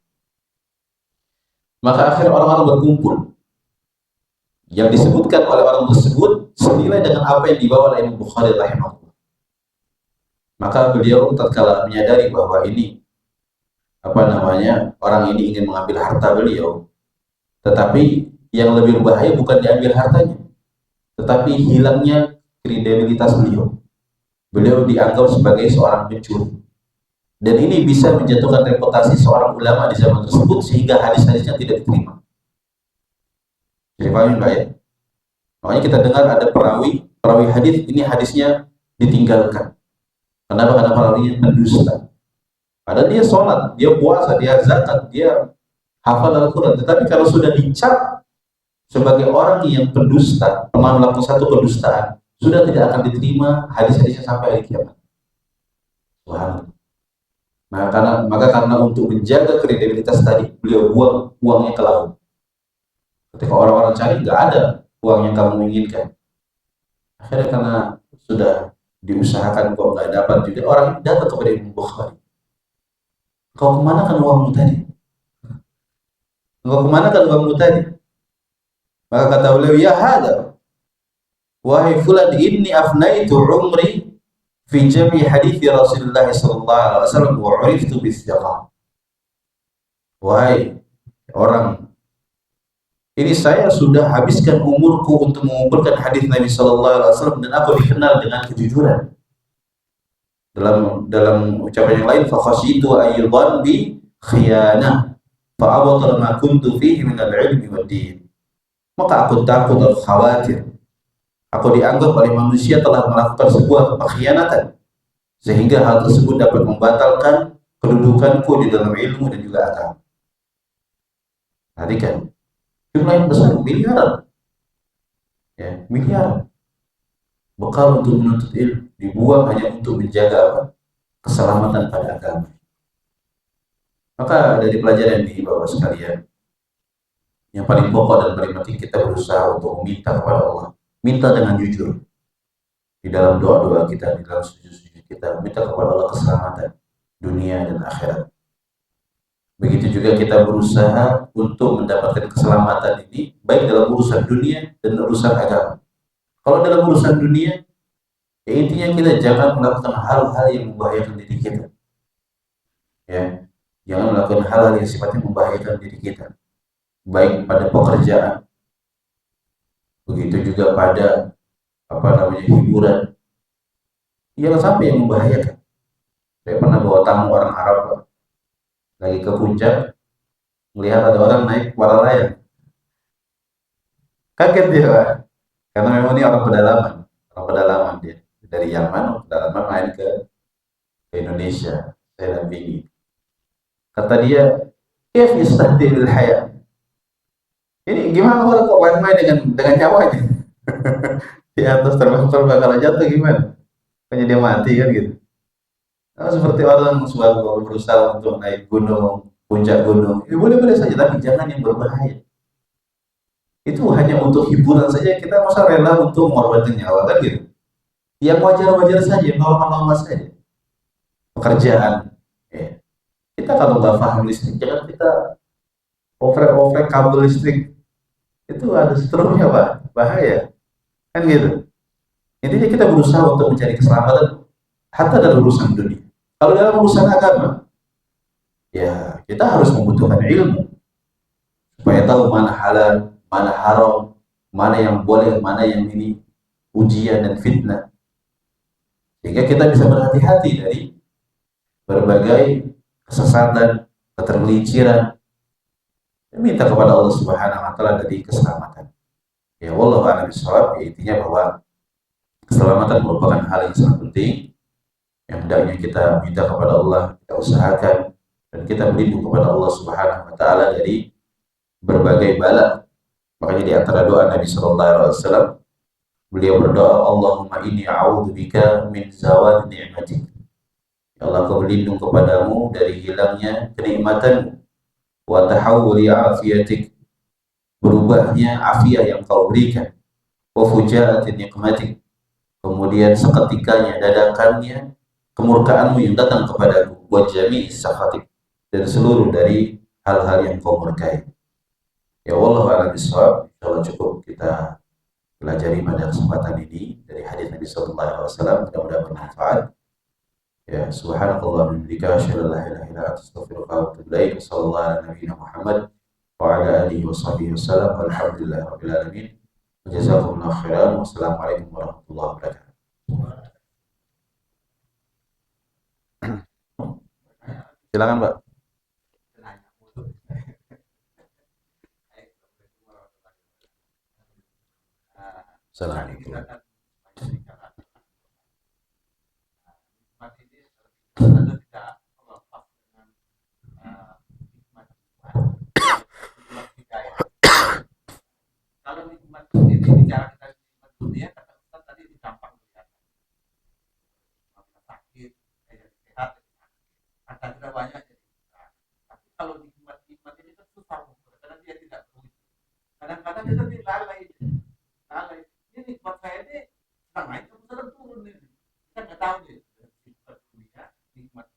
Maka akhirnya orang-orang berkumpul. Yang disebutkan oleh orang tersebut senilai dengan apa yang dibawa oleh Imam Bukhari rahimahullah. Maka beliau tatkala menyadari bahwa ini orang ini ingin mengambil harta beliau, tetapi yang lebih berbahaya bukan diambil hartanya, tetapi hilangnya kredibilitas beliau. Beliau dianggap sebagai seorang pencuri. Dan ini bisa menjatuhkan reputasi seorang ulama di zaman tersebut sehingga hadis-hadisnya tidak diterima. Jadi paham Pak ya? Makanya kita dengar ada perawi hadis, ini hadisnya ditinggalkan. Kenapa? Karena perawinya pendusta. Padahal dia sholat, dia puasa, dia zakat, dia hafal Al-Quran. Tetapi kalau sudah dicap sebagai orang yang pendusta, pernah melakukan satu kedustaan, sudah tidak akan diterima hadis-hadisnya sampai hari kiamat. Subhanallah. Maka karena untuk menjaga kredibilitas tadi, beliau buang uangnya ke laut. Ketika orang-orang cari, nggak ada uang yang kamu inginkan. Akhirnya karena sudah diusahakan kok nggak dapat juga, orang ini datang kepada Imam Bukhari. Kau kemana kan uangmu tadi? Kau kemana kan uangmu tadi? Maka kata beliau, ya hada, wahai fulan, inni afnaitu umri fi jami hadithi Rasulullah sallallahu alaihi wasallam wa uriftu bis-siqah. Wahai orang, ini saya sudah habiskan umurku untuk mengumpulkan hadis Nabi sallallahu alaihi wasallam dan aku dikenal dengan kejujuran. Dalam ucapan yang lain, fa khasyitu ayyudan bi khiyanah fa abtal ma kuntu fihi min al-ilmi wad din. Maka aku takut dan khawatir aku dianggap oleh manusia telah melakukan sebuah pengkhianatan sehingga hal tersebut dapat membatalkan kedudukanku di dalam ilmu dan juga agama. Tadi kan jumlah yang besar, miliaran, ya, miliaran. Bekal untuk menuntut ilmu dibuang hanya untuk menjaga apa? Keselamatan pada agama. Maka dari pelajaran ini Bapak sekalian, yang paling pokok dan paling penting kita berusaha untuk meminta kepada Allah. Minta dengan jujur. Di dalam doa-doa kita, di dalam sujud-sujud kita, minta kepada Allah keselamatan dunia dan akhirat. Begitu juga kita berusaha untuk mendapatkan keselamatan ini baik dalam urusan dunia dan urusan agama. Kalau dalam urusan dunia, ya intinya kita jangan melakukan hal-hal yang membahayakan diri kita. Ya, jangan melakukan hal-hal yang sifatnya membahayakan diri kita. Baik pada pekerjaan, begitu juga pada hiburan. Jangan sampai yang membahayakan. Saya pernah bawa tamu orang Arab lagi ke puncak, melihat ada orang naik para layang. Kaget dia, Pak. Karena memang ini orang pedalaman dia dari Yaman, pedalaman main ke Indonesia. Saya dampingi. Kata dia, "Kayf yastahdil hayat?" Ini gimana orang kok main-main dengan nyawanya? Di atas terbang-terbang, kalau jatuh gimana? Kayaknya dia mati kan gitu. Nah, seperti orang suatu berusaha untuk naik gunung, puncak gunung. Ya boleh-boleh saja, tapi jangan yang berbahaya. Itu hanya untuk hiburan saja, kita masa rela untuk mengorbankan nyawa kan gitu. Yang wajar-wajar saja, normal-normal saja. Pekerjaan, ya. Kita kalau nggak paham listrik, jangan kita oprek-oprek kabel listrik. Itu ada strumnya, Pak, bahaya. Kan gitu. Intinya kita berusaha untuk mencari keselamatan hatta dalam urusan dunia. Kalau dalam urusan agama, ya kita harus membutuhkan ilmu supaya tahu mana halal, mana haram, mana yang boleh, mana yang ini ujian dan fitnah. Sehingga kita bisa berhati-hati dari berbagai kesesatan, ketergelinciran. Minta kepada Allah Subhanahu wa taala dari keselamatan. Ya wallahu a'lam bishawab, ya intinya bahwa keselamatan merupakan hal yang sangat penting yang hendaknya kita minta kepada Allah, kita usahakan dan kita berlindung kepada Allah Subhanahu wa taala dari berbagai bala. Makanya di antara doa Nabi sallallahu alaihi wasallam, beliau berdoa, Allahumma inni a'udzubika min zawal ni'matik. Ya Allah, aku berlindung kepadamu dari hilangnya kenikmatanmu, wa tahawuli afiyatik, berubahnya afiah yang kau berikan, wa fujaati nikmatik, kemudian seketikanya dadakannya kemurkaanmu yang datang kepadaku, wa jami'i sakhatik, dan seluruh dari hal-hal yang kau murkai. Ya wallahu a'lam bishawab. Insyaallah cukup kita pelajari pada kesempatan ini dari hadis Nabi sallallahu alaihi wasallam, mudah-mudahan bermanfaat. Ya, subhanallahi wa bihamdihi, asyhadu an la ilaha illa anta, astaghfiruka wa atubu ilaik. Sallallahu ala nabiyyina Muhammad wa ala alihi wa sahbihi wasallam. Alhamdulillahi rabbil alamin. Jazakumullahu khairan. Wassalamualaikum warahmatullahi wabarakatuh. Silakan, Pak. Assalamualaikum. Kalau nikmat ini bicara kita nikmat dunia, kata Ustaz tadi dicampur banyak jadi. Tapi kalau nikmat ini kan susah, karena dia tidak berwujud. Kadang-kadang kita lalai, ini nikmat saya ini sedang naik atau sedang turun ini. Kita nggak tahu nih. Nikmat dunia, nikmat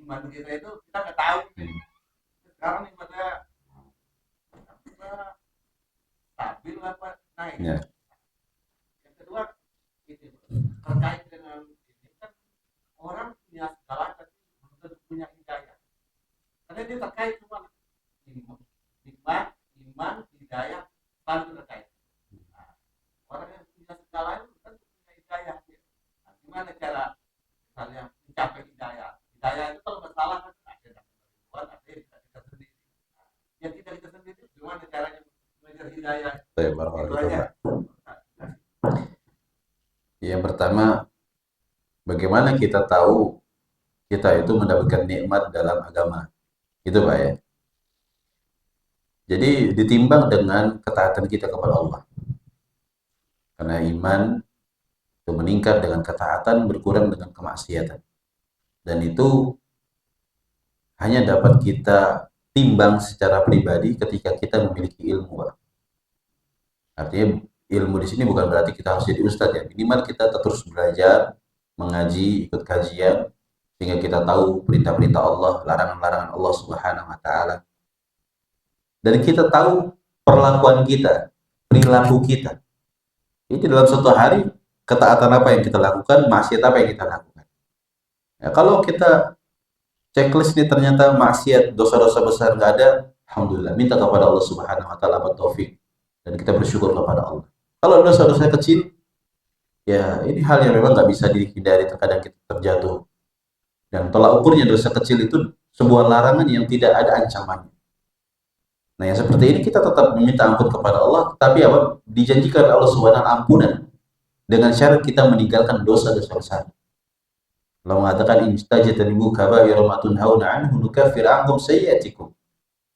iman kita itu kita nggak tahu. Sekarang nikmatnya stabil apa naik. Ya. Yang kedua itu terkait dengan ini kan orang punya segala tapi belum tentu punya hidayah. Karena dia terkait semua nikmat, iman, hidayah selalu terkait. Nah, orang yang punya segala itu kan punya hidayah. Nah, gimana cara misalnya mencapai hidayah? Hidayah itu kalau masalah kan ada yang Tuhan, ada yang kita sendiri. Nah, yang kita sendiri gimana caranya mengejar hidayah? Itu aja. Yang pertama, bagaimana kita tahu kita itu mendapatkan nikmat dalam agama, gitu Pak ya. Jadi ditimbang dengan ketaatan kita kepada Allah. Karena iman itu meningkat dengan ketaatan, berkurang dengan kemaksiatan. Dan itu hanya dapat kita timbang secara pribadi ketika kita memiliki ilmu, Pak. Artinya ilmu di sini bukan berarti kita harus jadi ustadz ya. Minimal kita terus belajar, mengaji, ikut kajian, sehingga kita tahu perintah-perintah Allah, larangan-larangan Allah Subhanahu wa taala. Dan kita tahu perlakuan kita, perilaku kita. Ini dalam suatu hari ketaatan apa yang kita lakukan, maksiat apa yang kita lakukan. Ya, kalau kita checklist ini ternyata maksiat, dosa-dosa besar nggak ada, alhamdulillah, minta kepada Allah Subhanahu wa taala taufik dan kita bersyukur kepada Allah. Kalau dosa-dosa kecil, ya ini hal yang memang nggak bisa dihindari, terkadang kita terjatuh. Dan tolak ukurnya dosa kecil itu sebuah larangan yang tidak ada ancamannya. Nah, yang seperti ini kita tetap meminta ampun kepada Allah, tapi apa? Dijanjikan Allah Subhanahu ampunan dengan syarat kita meninggalkan dosa-dosa besar. Allah mengatakan instajtanibu kaba'ira ma tunhauna anhu nukaffir ankum sayyi'atikum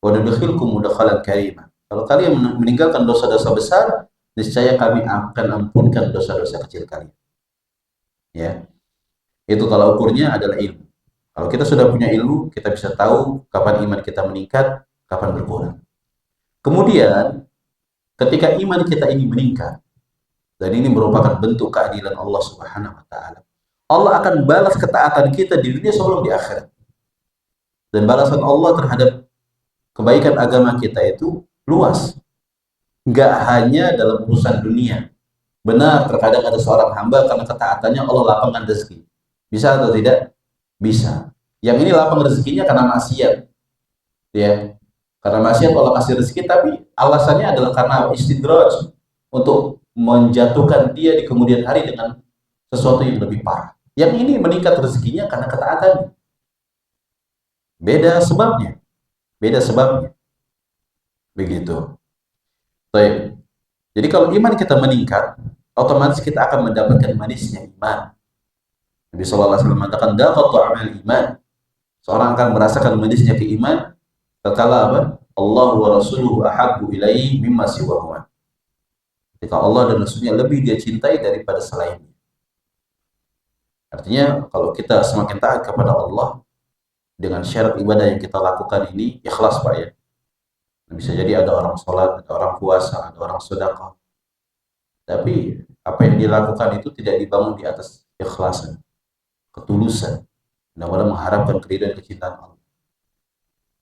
wa nudkhilkum mudkhalan karima. Kalau kalian meninggalkan dosa-dosa besar, niscaya kami akan ampunkan dosa-dosa kecil kalian. Ya. Itu kalau ukurnya adalah ilmu. Kalau kita sudah punya ilmu, kita bisa tahu kapan iman kita meningkat, kapan berkurang. Kemudian, ketika iman kita ini meningkat, dan ini merupakan bentuk keadilan Allah Subhanahu wa taala, Allah akan balas ketaatan kita di dunia sebelum di akhirat. Dan balasan Allah terhadap kebaikan agama kita itu luas. Nggak hanya dalam urusan dunia. Benar, terkadang ada seorang hamba karena ketaatannya Allah lapangkan rezeki. Bisa atau tidak? Bisa. Yang ini lapang rezekinya karena maksiat. Ya. Karena maksiat Allah kasih rezeki, tapi alasannya adalah karena istidraj, untuk menjatuhkan dia di kemudian hari dengan sesuatu yang lebih parah. Yang ini meningkat rezekinya karena ketaatan. Beda sebabnya. Beda sebabnya. Begitu. Baik. Jadi kalau iman kita meningkat, otomatis kita akan mendapatkan manisnya iman. Nabi SAW mengatakan, daqatu amal iman. Seorang akan merasakan manisnya keiman tatkala apa? Allah wa rasuluhu ahabbu ilaihi mimma siwahuma. Ketika Allah dan Rasulnya lebih dia cintai daripada selainnya. Artinya kalau kita semakin taat kepada Allah dengan syarat ibadah yang kita lakukan ini ikhlas Pak ya. Bisa jadi ada orang sholat, ada orang puasa, ada orang sedekah. Tapi apa yang dilakukan itu tidak dibangun di atas ikhlasan, ketulusan, benar-benar mengharapkan keridhaan kecintaan Allah.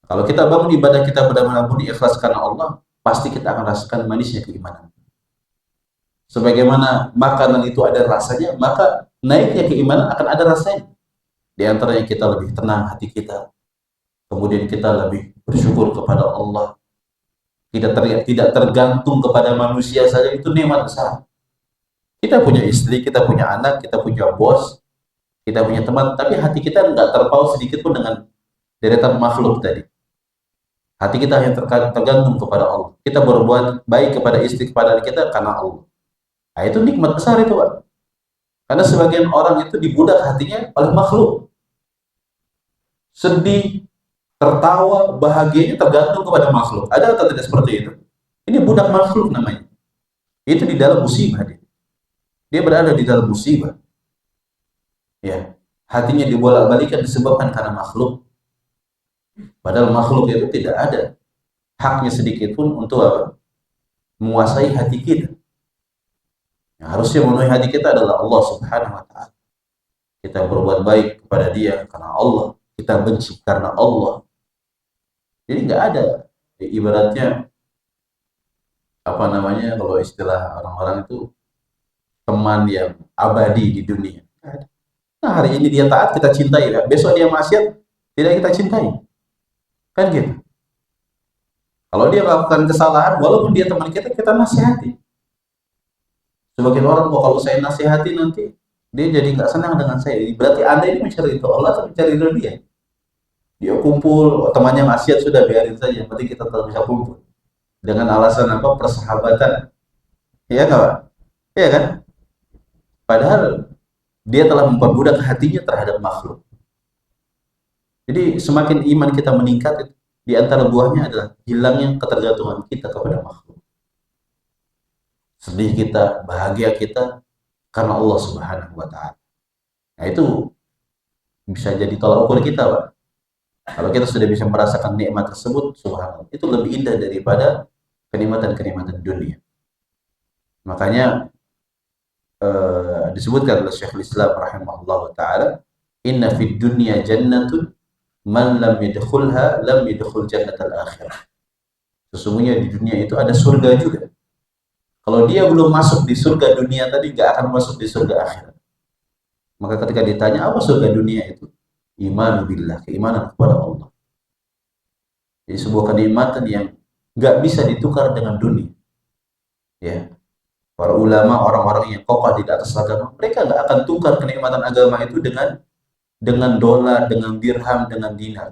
Kalau kita bangun ibadah kita benar-benar ikhlas karena Allah, pasti kita akan rasakan manisnya keimanan. Sebagaimana makanan itu ada rasanya, maka naiknya keimanan akan ada rasanya. Di antaranya kita lebih tenang hati kita, kemudian kita lebih bersyukur kepada Allah, tidak tergantung kepada manusia saja, itu nikmat besar. Kita punya istri, kita punya anak, kita punya bos, kita punya teman, tapi hati kita nggak terpaut sedikit pun dengan deretan makhluk tadi. Hati kita hanya tergantung kepada Allah. Kita berbuat baik kepada istri, kepada kita karena Allah. Nah, itu nikmat besar itu, Pak. Karena sebagian orang itu dibudak hatinya oleh makhluk. Sedih, tertawa, bahagianya tergantung kepada makhluk. Ada atau tidak seperti itu? Ini budak makhluk namanya. Itu di dalam musibah dia. Dia berada di dalam musibah. Ya. hatinya dibolak-balikan disebabkan karena makhluk. Padahal makhluk itu tidak ada haknya sedikit pun untuk apa? Menguasai hati kita. Yang harusnya memenuhi hati kita adalah Allah Subhanahu wa taala. Kita berbuat baik kepada Dia karena Allah, kita benci karena Allah. Jadi nggak ada ibaratnya apa namanya kalau istilah orang-orang itu teman yang abadi di dunia. Nah, hari ini dia taat kita cintai, ya. Besok dia maksiat tidak kita cintai. Kan gitu. Kalau dia melakukan kesalahan, walaupun dia teman kita, kita nasihati. Sebagian orang, oh, kalau saya nasihati nanti dia jadi nggak senang dengan saya. Berarti Anda ini mencari itu Allah atau mencari itu dia? Dia kumpul, temannya maksiat sudah biarin saja. Yang penting kita tetap bisa kumpul. Dengan alasan apa? Persahabatan. Iya nggak, Pak? Iya kan? Padahal dia telah memperbudak hatinya terhadap makhluk. Jadi semakin iman kita meningkat, di antara buahnya adalah hilangnya ketergantungan kita kepada makhluk. Sedih kita, bahagia kita karena Allah Subhanahu wa taala. Nah, itu bisa jadi tolak ukur kita, Pak. Kalau kita sudah bisa merasakan nikmat tersebut, subhanallah, itu lebih indah daripada kenikmatan-kenikmatan dunia. Makanya disebutkan oleh Syekhul Islam rahimahullah taala, inna fid dunya jannatun man lam yadkhulha lam yadkhul jannatal akhirah. Sesungguhnya di dunia itu ada surga juga. Kalau dia belum masuk di surga dunia tadi, gak akan masuk di surga akhirat. Maka ketika ditanya apa surga dunia itu, iman billah, keimanan kepada Allah. Jadi sebuah kenikmatan yang gak bisa ditukar dengan dunia. Ya, para ulama, orang-orang yang kokoh di atas agama, mereka gak akan tukar kenikmatan agama itu dengan dolar, dengan dirham, dengan dinar.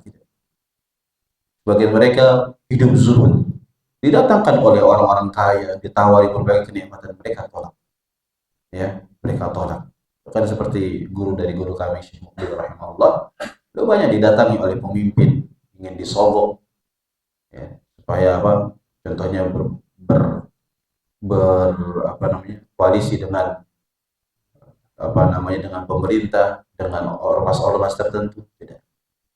Bagi mereka hidup zuhud, didatangkan oleh orang-orang kaya, ditawari berbagai kenikmatan, mereka tolak. Ya, mereka tolak. Bahkan seperti guru dari guru kami, Syekh Mukbil rahimahullah, beliau banyak didatangi oleh pemimpin, ingin disogok, ya, supaya apa? Contohnya apa namanya, koalisi dengan apa namanya, dengan pemerintah, dengan ormas-ormas tertentu. Tidak.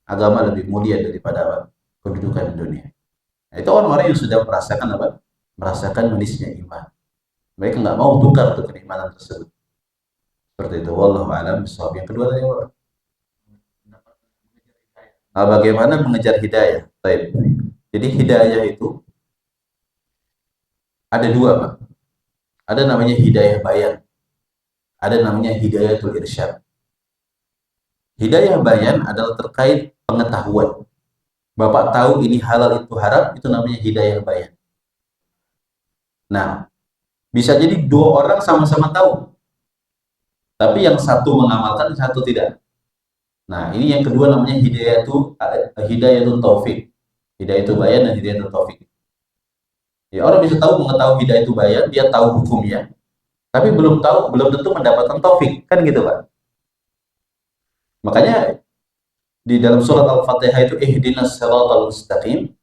Agama lebih mulia daripada apa? Kedudukan dunia. Nah, itu orang-orang yang sudah merasakan apa? Merasakan manisnya iman. Mereka nggak mau tukar tuh kenikmatan tersebut. Seperti itu. Wallahu a'lam bishawab. Yang kedua tadi apa? Nah, bagaimana mengejar hidayah? Baik. Jadi hidayah itu ada dua, Pak. Ada namanya hidayah bayan. Ada namanya hidayatul irsyad. Hidayah bayan adalah terkait pengetahuan. Bapak tahu ini halal itu haram, itu namanya hidayah bayan. Nah, bisa jadi dua orang sama-sama tahu, tapi yang satu mengamalkan, yang satu tidak. Nah, ini yang kedua namanya hidayatul taufik. Hidayatul bayan dan hidayatul taufik. Ya, orang bisa tahu mengetahui hidayatul bayan, dia tahu hukumnya, tapi belum tentu mendapatkan taufik, kan gitu, Pak. Makanya di dalam surat Al-Fatihah itu ihdinas siratal mustaqim,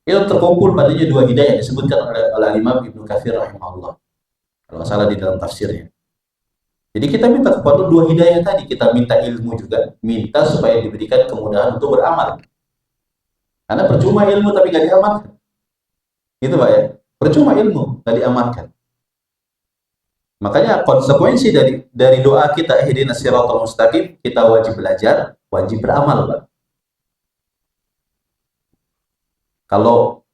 itu terkumpul padanya dua hidayah disebutkan oleh Imam Ibnu Katsir rahimahullah. Kalau salah di dalam tafsirnya. Jadi kita minta kepada dua hidayah tadi, kita minta ilmu juga, minta supaya diberikan kemudahan untuk beramal. Karena percuma ilmu tapi nggak diamalkan. Gitu, Pak ya. Percuma ilmu nggak diamalkan. Makanya konsekuensi dari doa kita ihdinas siratal mustaqim, kita wajib belajar, wajib beramal, Pak. Kalau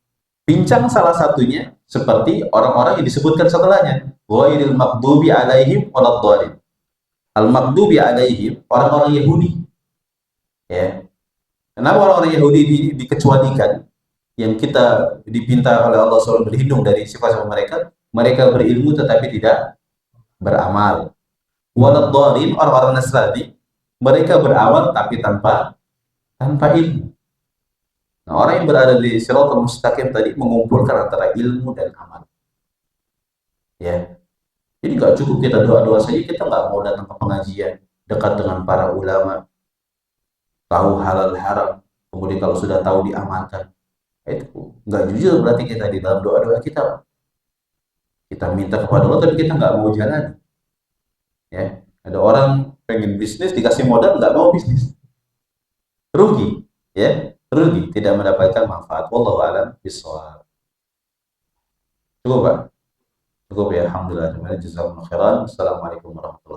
pincang salah satunya seperti orang-orang yang disebutkan setelahnya, ghairil maghdubi alaihim waladdallin. Al-maghdubi alaihim, orang-orang Yahudi. Ya. Kenapa orang-orang Yahudi dikecualikan? Yang kita dipinta oleh Allah SWT berlindung dari sifat-sifat mereka, mereka berilmu tetapi tidak beramal. Waladdallin, orang-orang Nasrani, mereka beramal tapi tanpa ilmu. Nah, orang yang berada di Shiratal Mustaqim tadi mengumpulkan antara ilmu dan amal. Ya. Jadi nggak cukup kita doa-doa saja, kita nggak mau datang ke pengajian, dekat dengan para ulama, tahu halal haram, kemudian kalau sudah tahu diamalkan. Itu nggak jujur berarti kita di dalam doa-doa kita. Kita minta kepada Allah tapi kita nggak mau jalan. Ya, ada orang pengen bisnis dikasih modal nggak mau bisnis, rugi, ya, rugi, tidak mendapatkan manfaat. Wallahu a'lam bishawab. Cukup Pak, cukup ya, alhamdulillah. Jazakumullah khairan. Assalamualaikum warahmatullahi wabarakatuh.